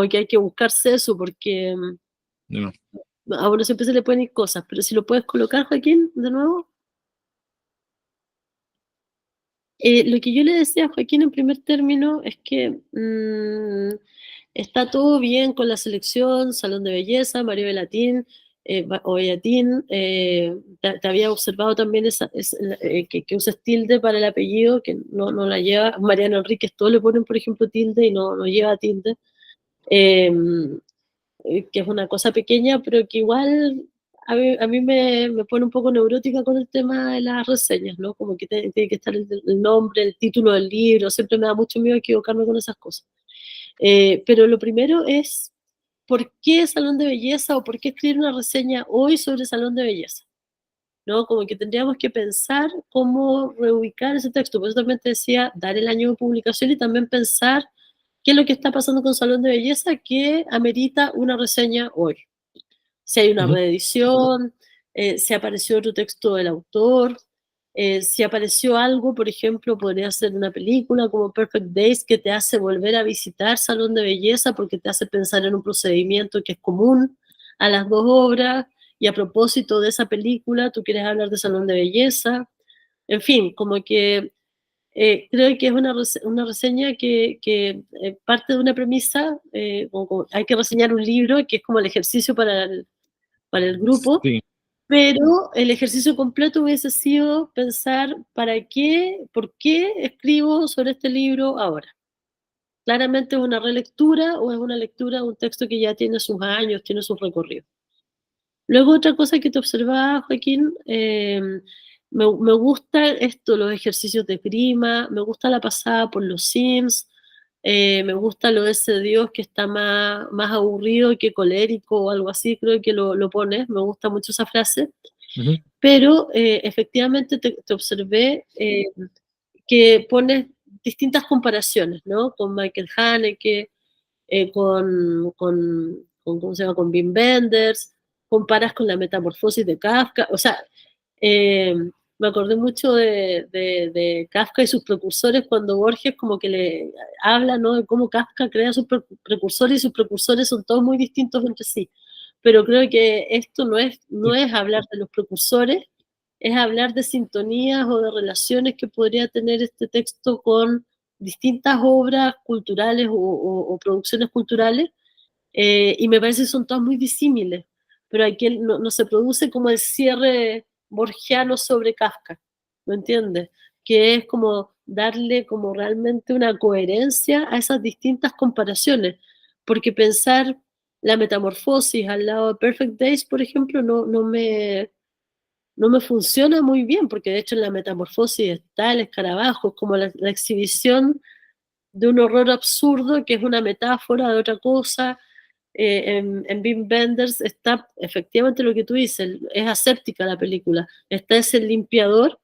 que hay que buscarse eso, porque No. a uno siempre se le pueden ir cosas, pero si lo puedes colocar, Joaquín, de nuevo. Lo que yo le decía a Joaquín en primer término es que está todo bien con la selección, Salón de Belleza, Mario Bellatín, o Bellatín, te había observado también que usas tilde para el apellido, que no la lleva. Mariano Enríquez, todos le ponen, por ejemplo, tilde y no lleva tilde. Que es una cosa pequeña, pero que igual a mí me pone un poco neurótica con el tema de las reseñas, ¿no? Como que tiene que estar el nombre, el título del libro, siempre me da mucho miedo equivocarme con esas cosas. Pero lo primero es, ¿por qué Salón de Belleza o por qué escribir una reseña hoy sobre Salón de Belleza? ¿No? Como que tendríamos que pensar cómo reubicar ese texto. Por eso también te decía, dar el año de publicación y también pensar qué es lo que está pasando con Salón de Belleza que amerita una reseña hoy. Si hay una reedición, si apareció otro texto del autor, si apareció algo, por ejemplo, podría ser una película como Perfect Days que te hace volver a visitar Salón de Belleza porque te hace pensar en un procedimiento que es común a las dos obras, y a propósito de esa película tú quieres hablar de Salón de Belleza. En fin, como que creo que es una reseña que parte de una premisa, como hay que reseñar un libro, que es como el ejercicio para el grupo, Sí. pero el ejercicio completo hubiese sido pensar por qué escribo sobre este libro ahora. Claramente es una relectura o es una lectura de un texto que ya tiene sus años, tiene sus recorridos. Luego otra cosa que te observaba, Joaquín, me gusta esto, los ejercicios de esgrima, me gusta la pasada por los Sims, me gusta lo de ese Dios que está más aburrido que colérico o algo así, creo que lo pones, me gusta mucho esa frase, pero efectivamente te observé que pones distintas comparaciones, ¿no? Con Michael Haneke, ¿cómo se llama? Con Wim Wenders, comparas con la metamorfosis de Kafka, o sea, me acordé mucho de Kafka y sus precursores cuando Borges como que le habla, ¿no? De cómo Kafka crea sus precursores y sus precursores son todos muy distintos entre sí. Pero creo que esto no es hablar de los precursores, es hablar de sintonías o de relaciones que podría tener este texto con distintas obras culturales o producciones culturales, y me parece que son todas muy disímiles, pero aquí no se produce como el cierre borgiano sobre Kafka, ¿me entiendes? Que es como darle como realmente una coherencia a esas distintas comparaciones, porque pensar la metamorfosis al lado de Perfect Days, por ejemplo, no me funciona muy bien, porque de hecho en la metamorfosis está el escarabajo, como la exhibición de un horror absurdo que es una metáfora de otra cosa. En Wim Wenders está efectivamente lo que tú dices, es aséptica la película, está ese limpiador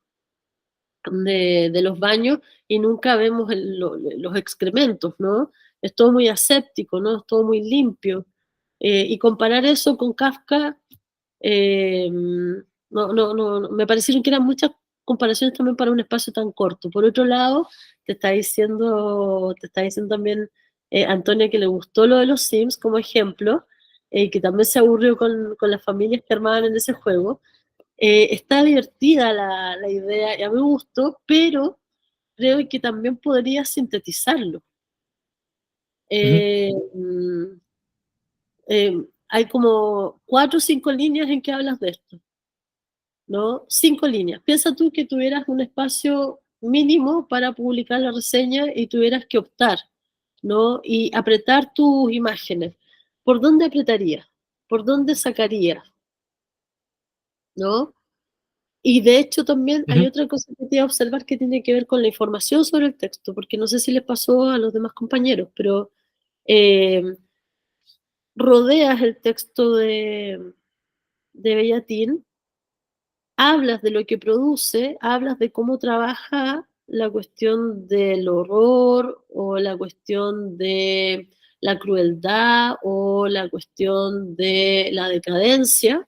de los baños y nunca vemos los excrementos, ¿no? Es todo muy aséptico, ¿no? Es todo muy limpio. Y comparar eso con Kafka, me parecieron que eran muchas comparaciones también para un espacio tan corto. Por otro lado, te está diciendo también Antonia que le gustó lo de los Sims como ejemplo, que también se aburrió con las familias que armaban en ese juego. Está divertida la idea y a mí me gustó, pero creo que también podría sintetizarlo. Eh, mm, Hay como 4 o 5 líneas en que hablas de esto, ¿no? 5 líneas. Piensa tú que tuvieras un espacio mínimo para publicar la reseña y tuvieras que optar ¿no? Y apretar tus imágenes. ¿Por dónde apretarías? ¿Por dónde sacarías? ¿No? Y de hecho también hay Ujú. otra cosa que te iba a observar que tiene que ver con la información sobre el texto, porque no sé si les pasó a los demás compañeros, pero rodeas el texto de Bellatín, hablas de lo que produce, hablas de cómo trabaja la cuestión del horror o la cuestión de la crueldad o la cuestión de la decadencia.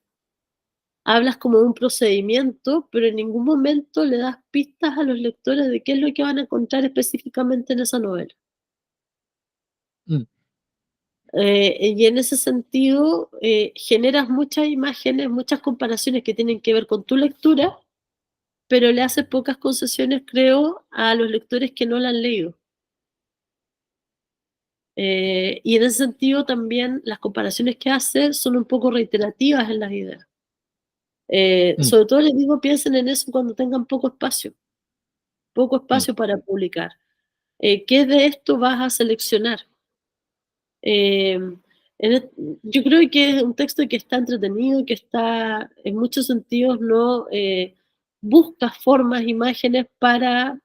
Hablas como de un procedimiento, pero en ningún momento le das pistas a los lectores de qué es lo que van a encontrar específicamente en esa novela. Mm. Y en ese sentido, generas muchas imágenes, muchas comparaciones que tienen que ver con tu lectura, pero le haces pocas concesiones, creo, a los lectores que no la han leído. Y en ese sentido también las comparaciones que haces son un poco reiterativas en las ideas. Mm. Sobre todo les digo, piensen en eso cuando tengan poco Mm. espacio para publicar. ¿Qué de esto vas a seleccionar? Eh, yo creo que es un texto que está entretenido, que está en muchos sentidos, ¿no? Busca formas, imágenes para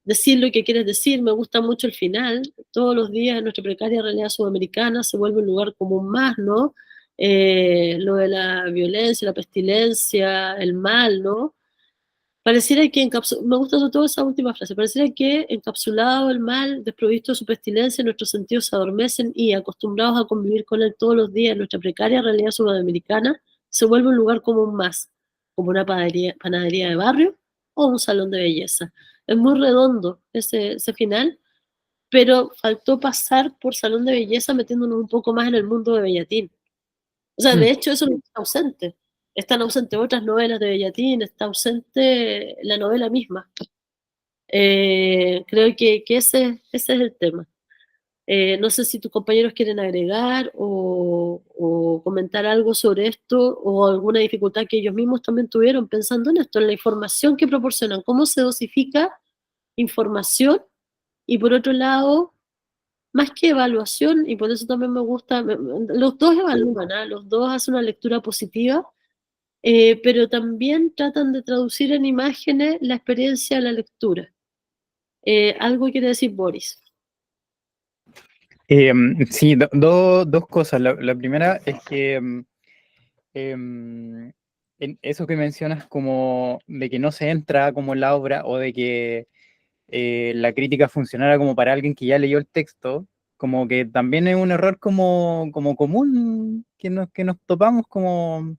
decir lo que quieres decir. Me gusta mucho el final. Todos los días en nuestra precaria realidad sudamericana se vuelve un lugar común más, ¿no? Lo de la violencia, la pestilencia, el mal, ¿no? Pareciera que me gusta sobre todo esa última frase, pareciera que encapsulado el mal, desprovisto de su pestilencia, nuestros sentidos se adormecen y acostumbrados a convivir con él todos los días en nuestra precaria realidad sudamericana, se vuelve un lugar común más, como una panadería de barrio o un salón de belleza. Es muy redondo ese final, pero faltó pasar por salón de belleza metiéndonos un poco más en el mundo de Bellatín. O sea, de Mm. hecho eso no está ausente. Están ausentes otras novelas de Bellatín, está ausente la novela misma. Creo que ese es el tema. No sé si tus compañeros quieren agregar o comentar algo sobre esto o alguna dificultad que ellos mismos también tuvieron pensando en esto, en la información que proporcionan, cómo se dosifica información y por otro lado, más que evaluación, y por eso también me gusta, los dos evalúan, ¿ah? Los dos hacen una lectura positiva, pero también tratan de traducir en imágenes la experiencia de la lectura. Algo quiere decir Boris. Sí, dos cosas. La primera es que en eso que mencionas como de que no se entra como en la obra o de que la crítica funcionara como para alguien que ya leyó el texto, como que también es un error como común que nos topamos como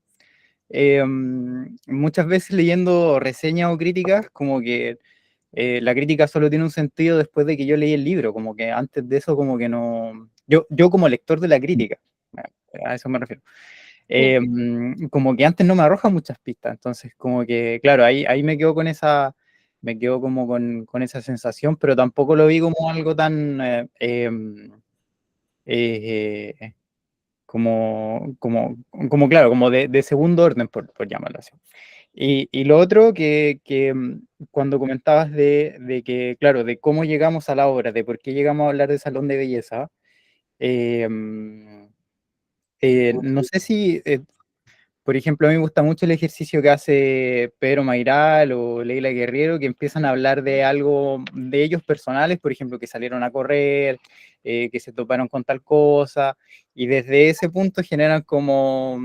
muchas veces leyendo reseñas o críticas, como que la crítica solo tiene un sentido después de que yo leí el libro, como que antes de eso como que no... Yo como lector de la crítica, a eso me refiero. Como que antes no me arroja muchas pistas, entonces como que, claro, ahí me quedo con esa, me quedo como con esa sensación, pero tampoco lo vi como algo tan como claro, como de segundo orden, por llamarlo así. Y lo otro que cuando comentabas de que, claro, de cómo llegamos a la obra, de por qué llegamos a hablar de salón de belleza, eh, no sé si por ejemplo, a mí me gusta mucho el ejercicio que hace Pedro Mairal o Leila Guerriero, que empiezan a hablar de algo de ellos personales, por ejemplo, que salieron a correr, que se toparon con tal cosa, y desde ese punto generan como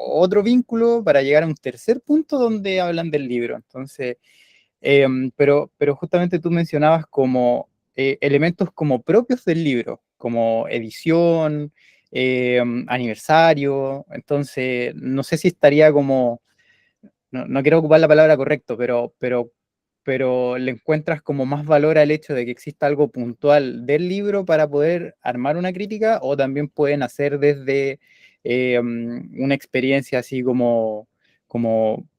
otro vínculo para llegar a un tercer punto donde hablan del libro. Entonces, pero justamente tú mencionabas como elementos como propios del libro, como edición, aniversario, entonces no sé si estaría como, no quiero ocupar la palabra correcto, pero le encuentras como más valor al hecho de que exista algo puntual del libro para poder armar una crítica, o también pueden hacer desde una experiencia así como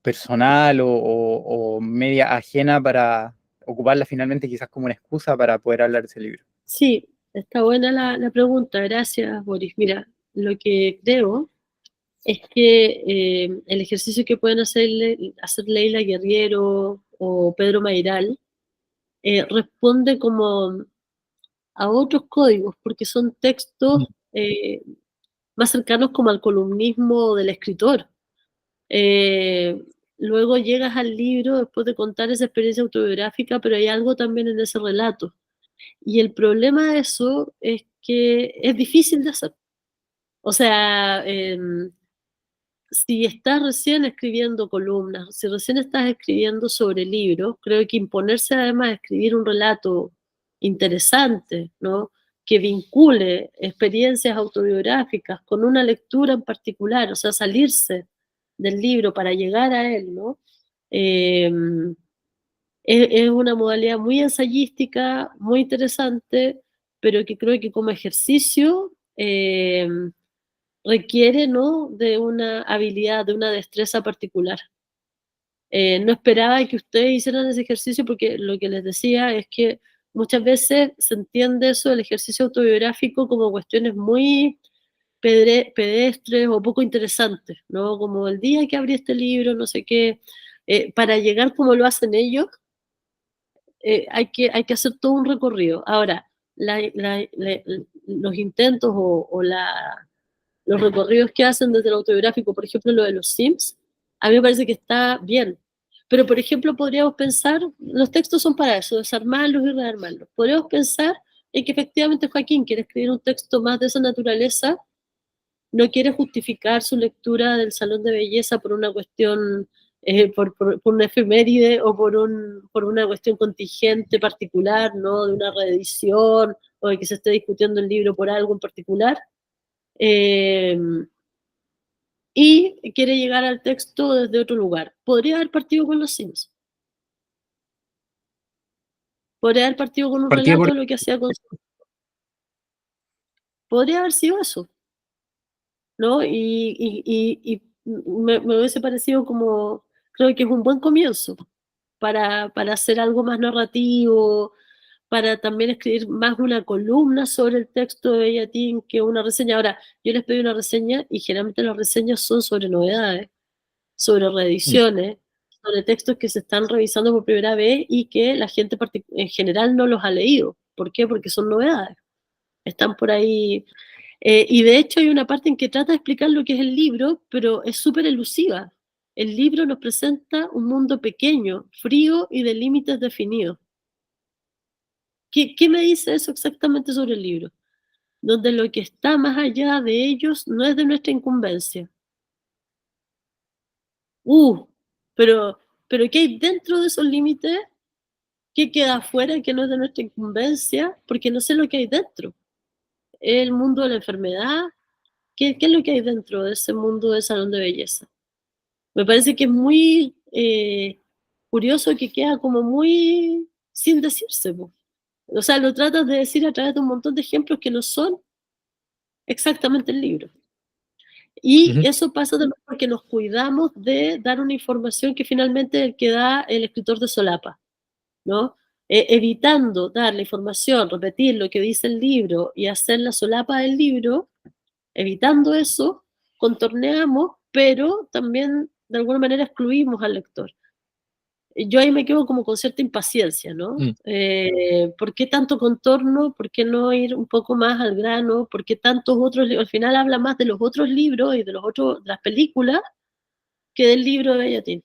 personal o media ajena para ocuparla finalmente quizás como una excusa para poder hablar de ese libro. Sí, está buena la pregunta, gracias Boris. Mira, lo que creo es que el ejercicio que pueden hacer Leila Guerriero o Pedro Mairal responde como a otros códigos, porque son textos más cercanos como al columnismo del escritor. Luego llegas al libro después de contar esa experiencia autobiográfica, pero hay algo también en ese relato. Y el problema de eso es que es difícil de hacer. O sea, si estás recién escribiendo columnas, si recién estás escribiendo sobre libros, creo que imponerse además a escribir un relato interesante, ¿no? Que vincule experiencias autobiográficas con una lectura en particular, o sea, salirse del libro para llegar a él, ¿no? Es una modalidad muy ensayística, muy interesante, pero que creo que como ejercicio requiere, ¿no?, de una habilidad, de una destreza particular. No esperaba que ustedes hicieran ese ejercicio porque lo que les decía es que muchas veces se entiende eso del ejercicio autobiográfico como cuestiones muy pedestres o poco interesantes, ¿no? Como el día que abrí este libro, no sé qué, para llegar como lo hacen ellos, hay que hacer todo un recorrido. Ahora, los intentos los recorridos que hacen desde el autobiográfico, por ejemplo, lo de los Sims, a mí me parece que está bien. Pero, por ejemplo, podríamos pensar, los textos son para eso, desarmarlos y rearmarlos. Podríamos pensar en que efectivamente Joaquín quiere escribir un texto más de esa naturaleza, no quiere justificar su lectura del Salón de Belleza por una cuestión, por una efeméride o por una cuestión contingente particular, ¿no? De una reedición o de que se esté discutiendo el libro por algo en particular. Y quiere llegar al texto desde otro lugar. Podría haber partido con los Sims. Podría haber partido con un relato de lo que hacía con... Podría haber sido eso, ¿no? Y me hubiese parecido como... Creo que es un buen comienzo para hacer algo más narrativo, para también escribir más una columna sobre el texto de Bellatín que una reseña. Ahora, yo les pedí una reseña y generalmente las reseñas son sobre novedades, sobre reediciones, sobre textos que se están revisando por primera vez y que la gente en general no los ha leído. ¿Por qué? Porque son novedades. Están por ahí. Y de hecho hay una parte en que trata de explicar lo que es el libro, pero es súper elusiva. El libro nos presenta un mundo pequeño, frío y de límites definidos. ¿Qué me dice eso exactamente sobre el libro? Donde lo que está más allá de ellos no es de nuestra incumbencia. Pero, ¿qué hay dentro de esos límites? ¿Qué queda afuera que no es de nuestra incumbencia? Porque no sé lo que hay dentro. ¿El mundo de la enfermedad? ¿Qué es lo que hay dentro de ese mundo del salón de belleza? Me parece que es muy curioso, que queda como muy sin decirse, po. O sea, lo tratas de decir a través de un montón de ejemplos que no son exactamente el libro. Y eso pasa también porque nos cuidamos de dar una información que finalmente el que da el escritor de solapa, ¿no? Evitando dar la información, repetir lo que dice el libro y hacer la solapa del libro, evitando eso, contorneamos, pero también de alguna manera excluimos al lector. Yo ahí me quedo como con cierta impaciencia, ¿no? ¿Por qué tanto contorno? ¿Por qué no ir un poco más al grano? ¿Por qué tantos otros libros? Al final habla más de los otros libros y de de las películas que del libro de Bellatín.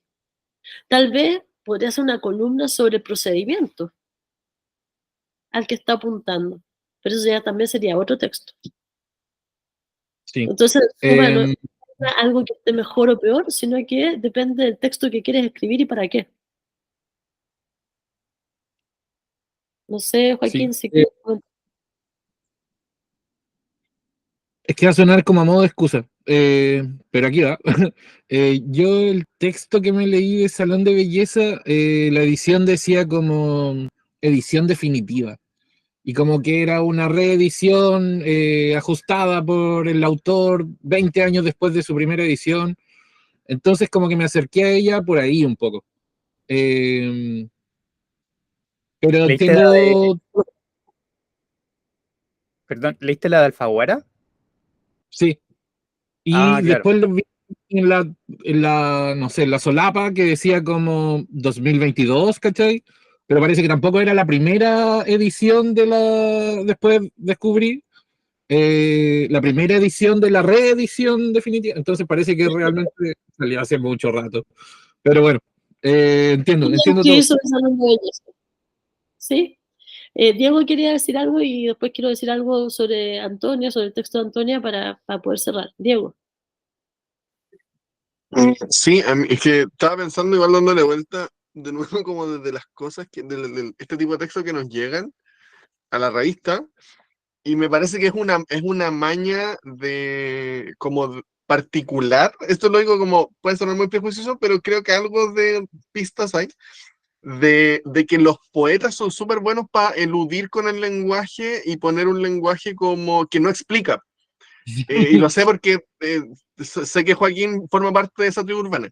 Tal vez podría ser una columna sobre el procedimiento al que está apuntando, pero eso ya también sería otro texto. Sí. Entonces, no es algo que esté mejor o peor, sino que depende del texto que quieres escribir y para qué. No sé, Joaquín, si quieres comentar. Es que va a sonar como a modo de excusa, pero aquí va. Yo el texto que me leí de Salón de Belleza, la edición decía como edición definitiva, y como que era una reedición ajustada por el autor 20 años después de su primera edición. Entonces como que me acerqué a ella por ahí un poco. Pero ¿Leíste la de, perdón, ¿leíste la de Alfaguara? Sí. Ah, Y claro. después lo vi no sé, en la solapa que decía como 2022, ¿cachai? pero parece que tampoco era la primera edición de la, después descubrí, la primera edición de la reedición definitiva, entonces parece que realmente salió hace mucho rato. Pero bueno, entiendo ¿Quién todo. hizo esa nueva belleza? ¿Sí? Diego quería decir algo y después quiero decir algo sobre Antonia, sobre el texto de Antonia para poder cerrar. Diego. Sí, es que estaba pensando igual dándole vuelta de nuevo como desde las cosas que, este tipo de textos que nos llegan a la revista, y me parece que es una maña de como particular. Esto lo digo como, puede sonar muy prejuicioso, pero creo que algo de pistas hay, de que los poetas son súper buenos para eludir con el lenguaje y poner un lenguaje como que no explica. Y lo sé porque sé que Joaquín forma parte de esa tribu urbana.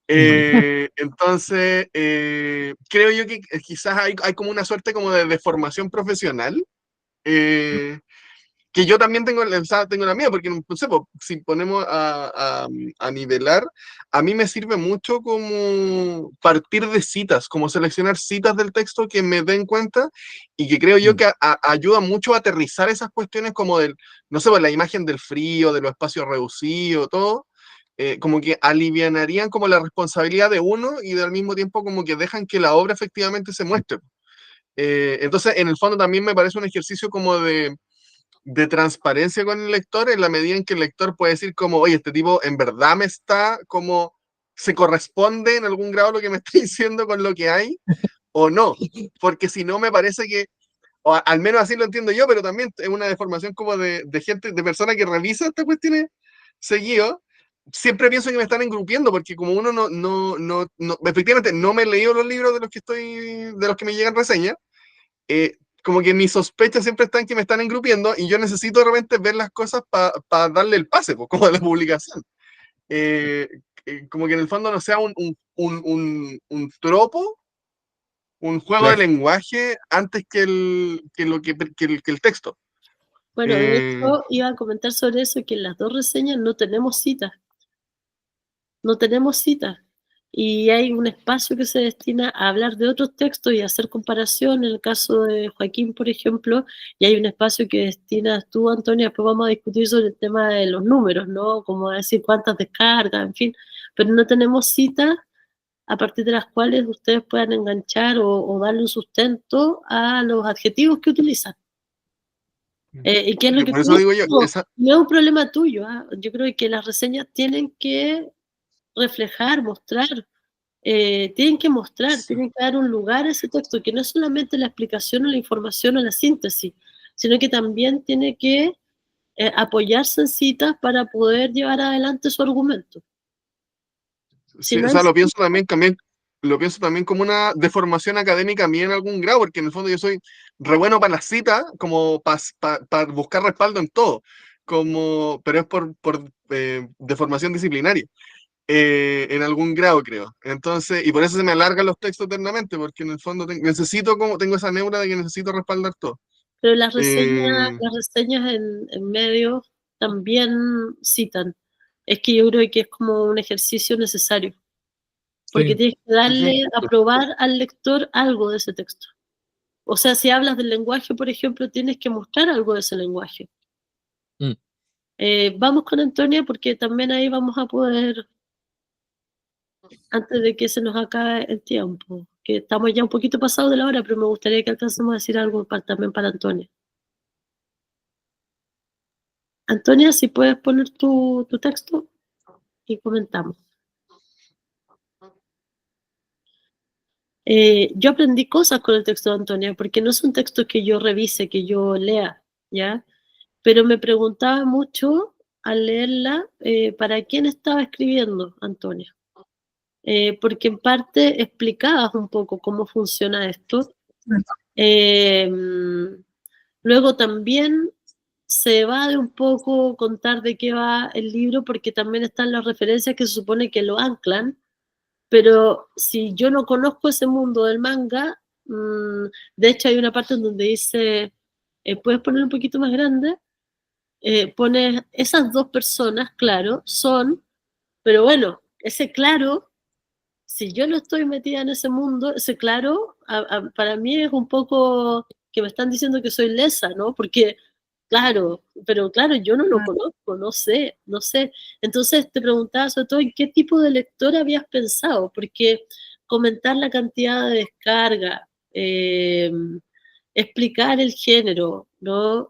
Entonces, creo yo que quizás hay como una suerte como de deformación profesional, que yo también tengo, tengo la mía, porque no sé, si ponemos a nivelar, a mí me sirve mucho como partir de citas, como seleccionar citas del texto que me den cuenta y que creo yo que ayuda mucho a aterrizar esas cuestiones como del, no sé, la imagen del frío, de los espacios reducidos, todo. Como que alivianarían como la responsabilidad de uno y al mismo tiempo como que dejan que la obra efectivamente se muestre. Entonces, en el fondo también me parece un ejercicio como de transparencia con el lector, en la medida en que el lector puede decir como, oye, este tipo en verdad me está como, se corresponde en algún grado lo que me está diciendo con lo que hay, o no, porque si no me parece que, o al menos así lo entiendo yo, pero también es una deformación como de gente, de persona que revisa estas cuestiones seguido. Siempre pienso que me están engrupiendo, porque como uno efectivamente no me he leído los libros de los que me llegan reseñas, como que mis sospechas siempre están que me están engrupiendo y yo necesito de repente ver las cosas para darle el pase, pues, como de la publicación. Como que en el fondo no sea un tropo, un juego de Claro. lenguaje antes que el texto. Bueno, de hecho, iba a comentar sobre eso, que en las dos reseñas no tenemos citas. No tenemos citas. Y hay un espacio que se destina a hablar de otros textos y a hacer comparación, en el caso de Joaquín, por ejemplo, y hay un espacio que destinas tú, Antonio, después vamos a discutir sobre el tema de los números, ¿no? Como decir cuántas descargas, en fin, pero no tenemos citas a partir de las cuales ustedes puedan enganchar o darle un sustento a los adjetivos que utilizan. ¿Y qué es lo que Por eso digo yo, no es un problema tuyo? Yo creo que las reseñas tienen que reflejar, mostrar, tienen que mostrar, tienen que dar un lugar a ese texto, que no es solamente la explicación o la información o la síntesis, sino que también tiene que apoyarse en citas para poder llevar adelante su argumento. sí, o sea, lo pienso también como una deformación académica mía en algún grado, porque en el fondo yo soy re bueno para las citas, como para buscar respaldo en todo, pero es por deformación disciplinaria, en algún grado creo. Entonces, y por eso se me alargan los textos eternamente, porque en el fondo tengo esa neura de que necesito respaldar todo. Pero las Eh, reseñas en medios también citan. Es que yo creo que es como un ejercicio necesario, porque Sí. tienes que darle a probar al lector algo de ese texto. O sea, si hablas del lenguaje, por ejemplo, tienes que mostrar algo de ese lenguaje. Vamos con Antonia, porque también ahí vamos a poder, antes de que se nos acabe el tiempo, que estamos ya un poquito pasados de la hora, pero me gustaría que alcancemos a decir algo también para Antonia. Antonia, si puedes poner tu texto y comentamos. Yo aprendí cosas con el texto de Antonia, porque no son textos que yo revise, que yo lea, ¿ya? Pero me preguntaba mucho al leerla para quién estaba escribiendo Antonia. Porque en parte explicabas un poco cómo funciona esto. Luego también se va de un poco contar de qué va el libro, porque también están las referencias que se supone que lo anclan, pero si yo no conozco ese mundo del manga, de hecho hay una parte en donde dice, ¿puedes poner un poquito más grande? Pones esas dos personas, claro, son, pero bueno, ese claro si yo no estoy metida en ese mundo, ese claro, para mí es un poco que me están diciendo que soy lesa, ¿no? Porque, claro, pero claro, yo no lo conozco, no sé. Entonces te preguntaba sobre todo en qué tipo de lector habías pensado, porque comentar la cantidad de descarga, explicar el género, ¿no?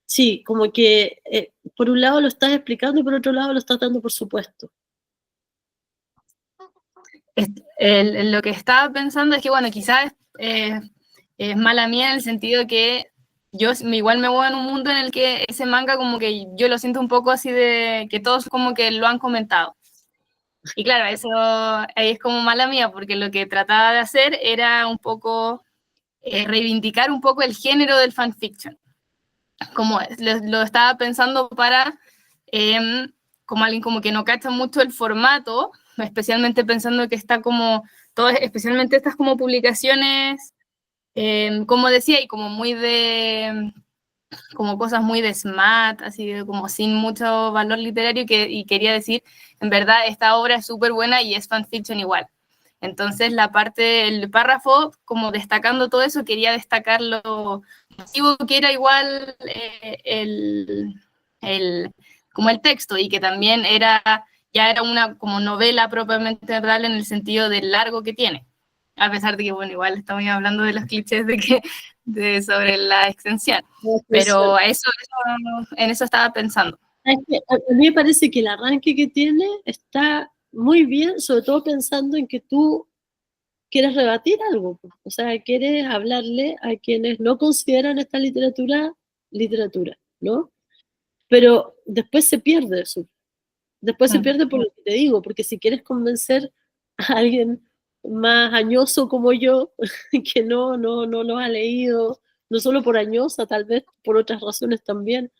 Sí, como que por un lado lo estás explicando y por otro lado lo estás dando por supuesto. Lo que estaba pensando es que, bueno, quizás es mala mía en el sentido que yo igual me voy en un mundo en el que ese manga como que yo lo siento un poco así de que todos como que lo han comentado. Y claro, eso ahí es como mala mía, porque lo que trataba de hacer era un poco reivindicar un poco el género del fanfiction. Como lo estaba pensando para como alguien como que no cacha mucho el formato, especialmente pensando que está como, especialmente estas como publicaciones, como decía, y como muy de, como cosas muy de SMAT, así de como sin mucho valor literario, y quería decir, en verdad, esta obra es súper buena y es fanfiction igual. Entonces, el párrafo, como destacando todo eso, quería destacar lo motivo que era igual como el texto, y que también ya era una como novela propiamente real en el sentido del largo que tiene. A pesar de que, bueno, igual estamos hablando de los clichés sobre la extensión. Pero en eso estaba pensando. Es que a mí me parece que el arranque que tiene está muy bien, sobre todo pensando en que tú quieres rebatir algo, o sea, quieres hablarle a quienes no consideran esta literatura, ¿no? Pero después se pierde eso. Después se pierde por lo que te digo, porque si quieres convencer a alguien más añoso como yo, que no lo ha leído, no solo por añosa, tal vez por otras razones también,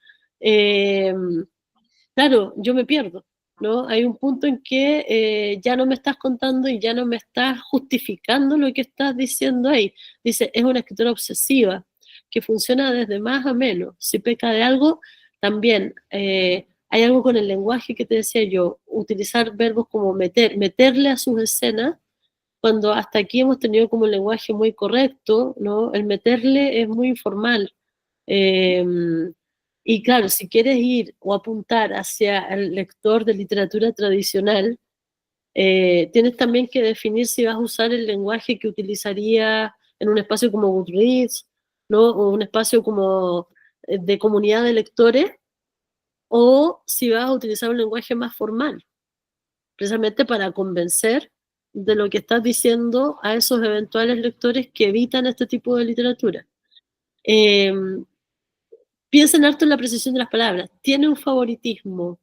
claro, yo me pierdo, ¿no? Hay un punto en que ya no me estás contando y ya no me estás justificando lo que estás diciendo ahí. Dice, es una escritora obsesiva, que funciona desde más a menos. Si peca de algo, también hay algo con el lenguaje que te decía yo, utilizar verbos como meterle a sus escenas, cuando hasta aquí hemos tenido como un lenguaje muy correcto, ¿no? El meterle es muy informal. Eh, y claro, si quieres ir o apuntar hacia el lector de literatura tradicional, tienes también que definir si vas a usar el lenguaje que utilizaría en un espacio como Goodreads, ¿no? O un espacio como de comunidad de lectores, o si vas a utilizar un lenguaje más formal, precisamente para convencer de lo que estás diciendo a esos eventuales lectores que evitan este tipo de literatura. Piensen harto en la precisión de las palabras. Tiene un favoritismo,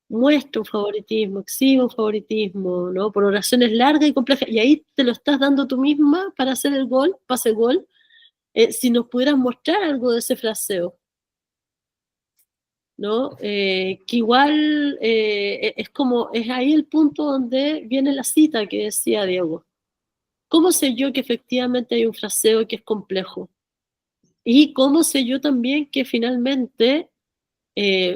muestra un favoritismo, exhibe un favoritismo, ¿no? Por oraciones largas y complejas. Y ahí te lo estás dando tú misma para hacer el gol, pase gol. Si nos pudieras mostrar algo de ese fraseo, ¿no? Que igual es como, es ahí el punto donde viene la cita que decía Diego. ¿Cómo sé yo que efectivamente hay un fraseo que es complejo? Y cómo sé yo también que finalmente,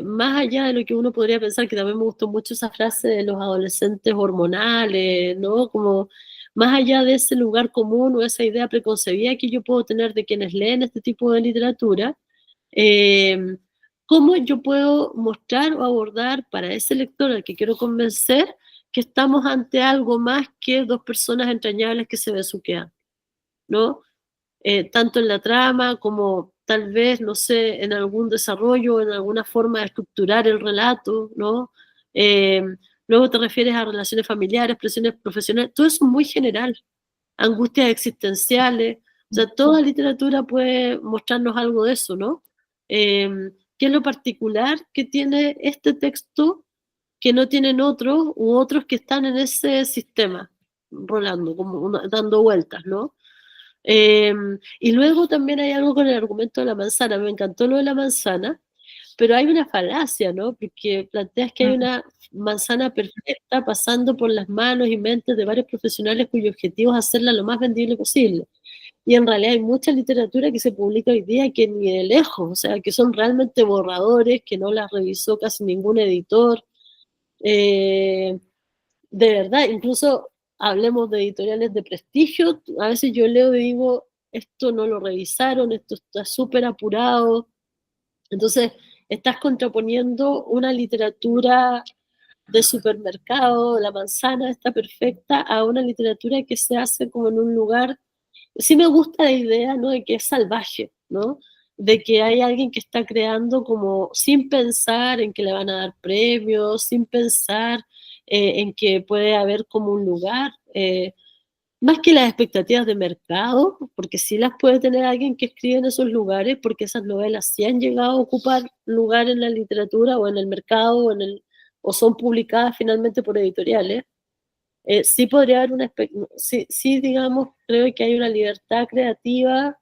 más allá de lo que uno podría pensar, que también me gustó mucho esa frase de los adolescentes hormonales, ¿no? Como más allá de ese lugar común o esa idea preconcebida que yo puedo tener de quienes leen este tipo de literatura, ¿cómo yo puedo mostrar o abordar para ese lector al que quiero convencer que estamos ante algo más que dos personas entrañables que se besuquean, ¿no? Tanto en la trama como tal vez, no sé, en algún desarrollo, en alguna forma de estructurar el relato, ¿no? Eh, Luego te refieres a relaciones familiares, presiones profesionales, todo eso es muy general, angustias existenciales, o sea, toda literatura puede mostrarnos algo de eso, ¿no? ¿Qué es lo particular que tiene este texto que no tienen otros u otros que están en ese sistema, rolando, como dando vueltas, ¿no? Y luego también hay algo con el argumento de la manzana, me encantó lo de la manzana, pero hay una falacia, ¿no? Porque planteas que hay una manzana perfecta pasando por las manos y mentes de varios profesionales cuyo objetivo es hacerla lo más vendible posible. Y en realidad hay mucha literatura que se publica hoy día que ni de lejos, o sea, que son realmente borradores, que no las revisó casi ningún editor. de verdad, incluso hablemos de editoriales de prestigio, a veces yo leo y digo, esto no lo revisaron, esto está súper apurado. Entonces, estás contraponiendo una literatura de supermercado, La Manzana está perfecta, a una literatura que se hace como en un lugar. Sí me gusta la idea, ¿no?, de que es salvaje, ¿no? De que hay alguien que está creando como sin pensar en que le van a dar premios, sin pensar en que puede haber como un lugar, más que las expectativas de mercado, porque sí las puede tener alguien que escribe en esos lugares, porque esas novelas sí han llegado a ocupar lugar en la literatura o en el mercado o son publicadas finalmente por editoriales. Sí podría haber sí, digamos, creo que hay una libertad creativa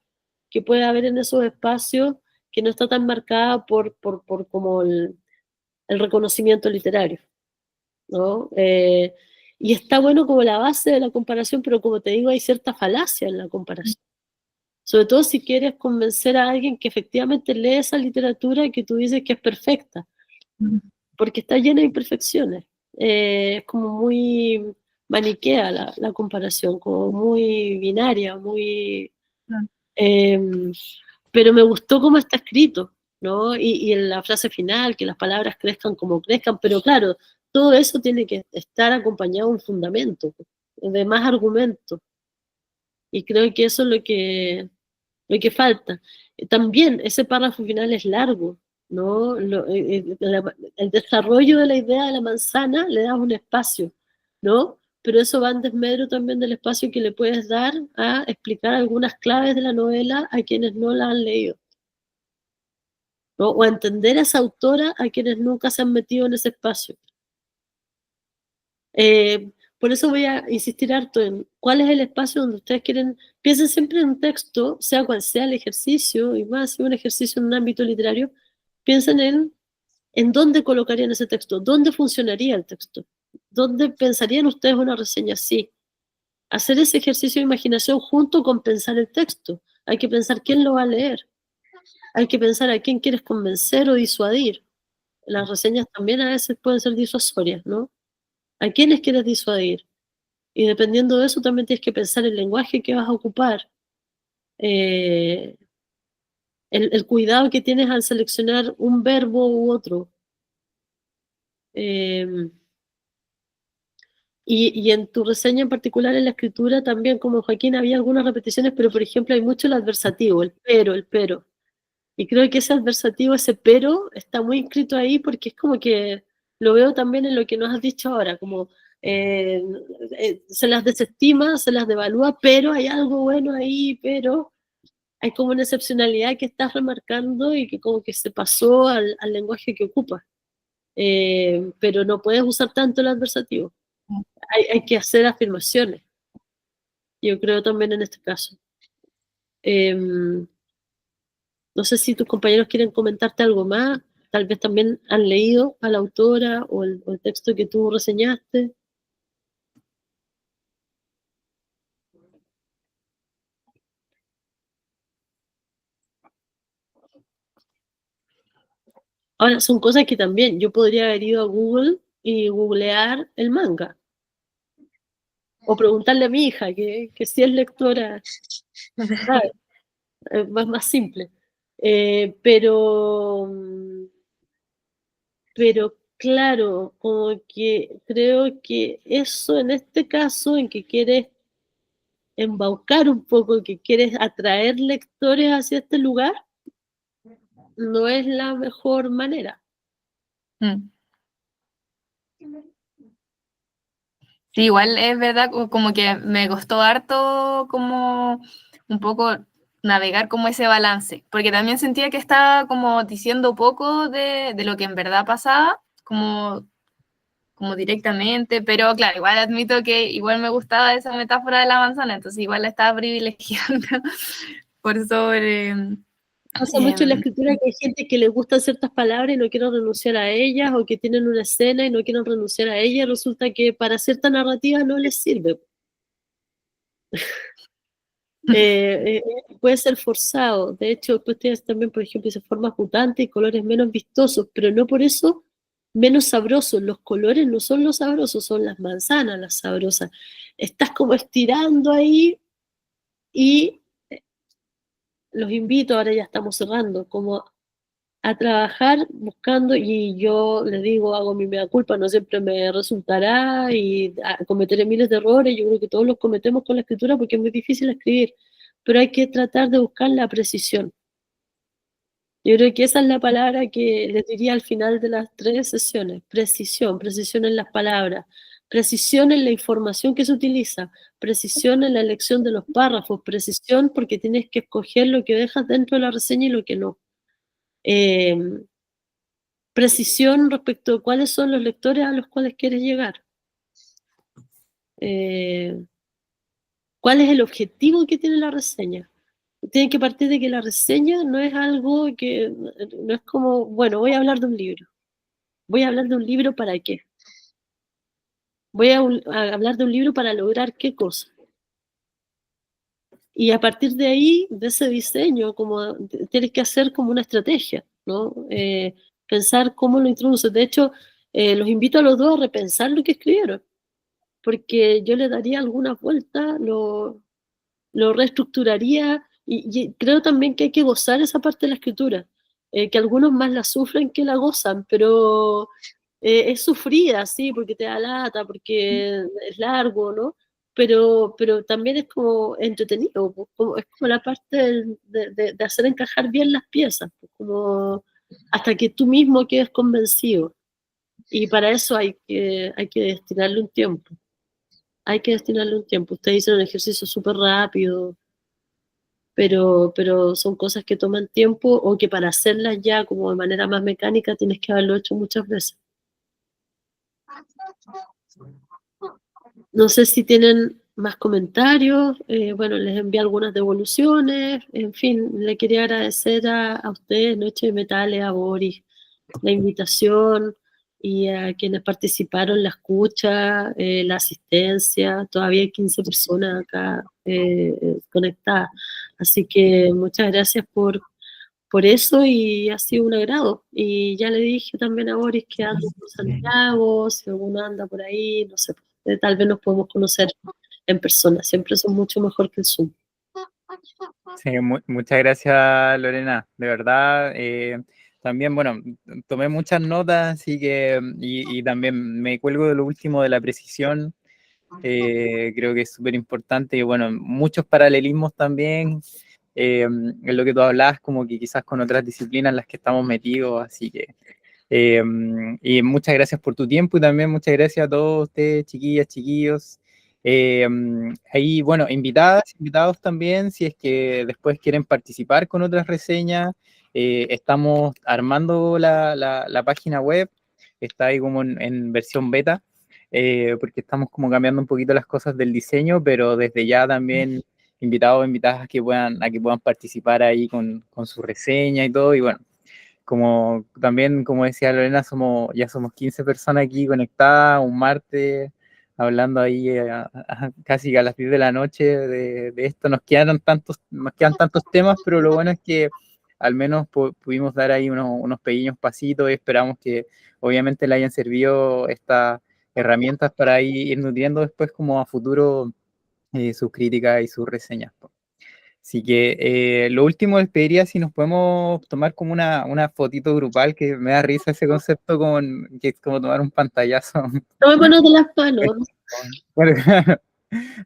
que puede haber en esos espacios que no está tan marcada por como el reconocimiento literario, ¿no? Y está bueno como la base de la comparación, pero como te digo, hay cierta falacia en la comparación. Sobre todo si quieres convencer a alguien que efectivamente lee esa literatura y que tú dices que es perfecta, porque está llena de imperfecciones. Es como muy maniquea la comparación, como muy binaria, muy... pero me gustó cómo está escrito, ¿no? Y en la frase final, que las palabras crezcan como crezcan, pero claro, todo eso tiene que estar acompañado de un fundamento, de más argumentos. Y creo que eso es lo que falta. También ese párrafo final es largo, ¿no? El desarrollo de la idea de la manzana le da un espacio, ¿no? Pero eso va en desmedro también del espacio que le puedes dar a explicar algunas claves de la novela a quienes no la han leído, ¿no? O a entender a esa autora a quienes nunca se han metido en ese espacio. Por eso voy a insistir harto en cuál es el espacio donde ustedes quieren. Piensen siempre en un texto, sea cual sea el ejercicio, y más si un ejercicio en un ámbito literario, piensen en dónde colocarían ese texto, dónde funcionaría el texto, dónde pensarían ustedes una reseña así. Hacer ese ejercicio de imaginación junto con pensar el texto. Hay que pensar quién lo va a leer. Hay que pensar a quién quieres convencer o disuadir. Las reseñas también a veces pueden ser disuasorias, ¿no? ¿A quiénes quieres disuadir? Y dependiendo de eso también tienes que pensar el lenguaje que vas a ocupar, el cuidado que tienes al seleccionar un verbo u otro. Y en tu reseña en particular en la escritura también, como Joaquín, había algunas repeticiones, pero por ejemplo hay mucho el adversativo, el pero. Y creo que ese adversativo, ese pero, está muy inscrito ahí porque es como que lo veo también en lo que nos has dicho ahora, como se las desestima, se las devalúa, pero hay algo bueno ahí, pero hay como una excepcionalidad que estás remarcando y que como que se pasó al lenguaje que ocupa. Pero no puedes usar tanto el adversativo. Hay que hacer afirmaciones. Yo creo también en este caso. No sé si tus compañeros quieren comentarte algo más, tal vez también han leído a la autora o el texto que tú reseñaste. Ahora, son cosas que también yo podría haber ido a Google y googlear el manga. O preguntarle a mi hija, que si es lectora, ¿sabes? Es más simple. Pero claro, como que creo que eso en este caso, en que quieres embaucar un poco, que quieres atraer lectores hacia este lugar, no es la mejor manera. Sí, igual es verdad, como que me costó harto como un poco navegar como ese balance, porque también sentía que estaba como diciendo poco de lo que en verdad pasaba, como directamente, pero claro, igual admito que igual me gustaba esa metáfora de la manzana, entonces igual la estaba privilegiando por sobre... Pasa mucho en la escritura que hay gente que le gustan ciertas palabras y no quieren renunciar a ellas, o que tienen una escena y no quieren renunciar a ella, y resulta que para cierta narrativa no les sirve. Puede ser forzado. De hecho, después tienes también, por ejemplo, se formas mutantes y colores menos vistosos, pero no por eso menos sabrosos. Los colores no son los sabrosos, son las manzanas las sabrosas. Estás como estirando ahí y los invito, ahora ya estamos cerrando, como a trabajar buscando, y yo les digo, hago mi mea culpa, no siempre me resultará y cometeré miles de errores, yo creo que todos los cometemos con la escritura porque es muy difícil escribir, pero hay que tratar de buscar la precisión. Yo creo que esa es la palabra que les diría al final de las 3 sesiones, precisión, precisión en las palabras, precisión en la información que se utiliza, precisión en la elección de los párrafos, precisión porque tienes que escoger lo que dejas dentro de la reseña y lo que no. Precisión respecto a cuáles son los lectores a los cuales quieres llegar. ¿Cuál es el objetivo que tiene la reseña? Tiene que partir de que la reseña no es algo que, no es como, bueno, voy a hablar de un libro. ¿Voy a hablar de un libro para qué? Voy a hablar de un libro para lograr qué cosa. Y a partir de ahí, de ese diseño, como tienes que hacer como una estrategia, ¿no? Pensar cómo lo introduces. De hecho, los invito a los dos a repensar lo que escribieron, porque yo le daría algunas vueltas, lo reestructuraría, y creo también que hay que gozar esa parte de la escritura, que algunos más la sufren que la gozan, pero es sufrida, sí, porque te da lata, porque es largo, ¿no? Pero también es como entretenido, es como la parte de hacer encajar bien las piezas, como hasta que tú mismo quedes convencido. Y para eso hay que destinarle un tiempo. Hay que destinarle un tiempo. Ustedes hicieron un ejercicio súper rápido, pero son cosas que toman tiempo o que para hacerlas ya como de manera más mecánica tienes que haberlo hecho muchas veces. No sé si tienen más comentarios, bueno, les envié algunas devoluciones, en fin, le quería agradecer a ustedes, Noche de Metales, a Boris, la invitación y a quienes participaron, la escucha, la asistencia, todavía hay 15 personas acá conectadas, así que muchas gracias por eso y ha sido un agrado. Y ya le dije también a Boris que ando por Santiago, si alguno anda por ahí, no sé, tal vez nos podemos conocer en persona, siempre son mucho mejor que el Zoom. Sí, muchas gracias, Lorena. De verdad, también, bueno, tomé muchas notas, así que, y también me cuelgo de lo último de la precisión. Creo que es súper importante y, bueno, muchos paralelismos también en lo que tú hablabas, como que quizás con otras disciplinas en las que estamos metidos, así que, y muchas gracias por tu tiempo y también muchas gracias a todos ustedes, chiquillas, chiquillos. Ahí, bueno, invitados también, si es que después quieren participar con otras reseñas, estamos armando la página web, está ahí como en versión beta, porque estamos como cambiando un poquito las cosas del diseño, pero desde ya también invitados o invitadas a que puedan participar ahí con su reseña y todo, y bueno, como también, como decía Lorena, ya somos 15 personas aquí conectadas un martes, hablando ahí casi a las 10 de la noche de esto. Nos quedan tantos temas, pero lo bueno es que al menos pudimos dar ahí unos pequeños pasitos y esperamos que obviamente le hayan servido estas herramientas para ir nutriendo después como a futuro sus críticas y sus reseñas. Así que lo último les pediría si nos podemos tomar como una fotito grupal, que me da risa ese concepto que es como tomar un pantallazo. Tomémonos de las manos. Bueno, claro.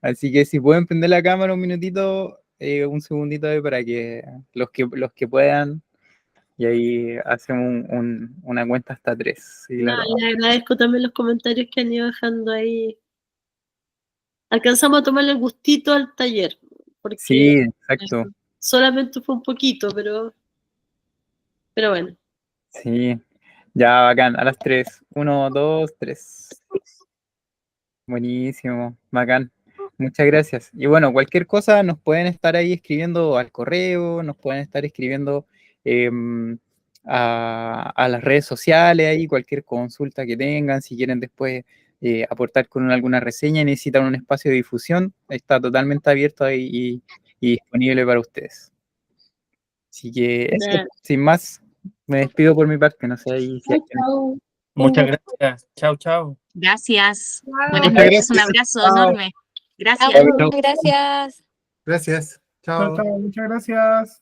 Así que si pueden prender la cámara un minutito, un segundito ahí para que los que puedan, y ahí hacemos una cuenta hasta 3. Sí, claro. Le agradezco también los comentarios que han ido dejando ahí. Alcanzamos a tomarle el gustito al taller, porque Sí, exacto. solamente fue un poquito, pero bueno. Sí, ya bacán. A las 3. 1, 2, 3. Buenísimo, bacán. Muchas gracias. Y bueno, cualquier cosa nos pueden estar ahí escribiendo al correo, nos pueden estar escribiendo a las redes sociales, ahí cualquier consulta que tengan, si quieren después aportar con alguna reseña y necesitan un espacio de difusión, está totalmente abierto ahí y disponible para ustedes. Así que eso, sin más, me despido por mi parte, no sé ahí si hay Chao. Muchas gracias. Chao, chao. Gracias. Chao. Buenas Muchas noches, un gracias. abrazo enorme. Gracias. Chao. Gracias. Gracias. Chao, Chao. chao, muchas gracias.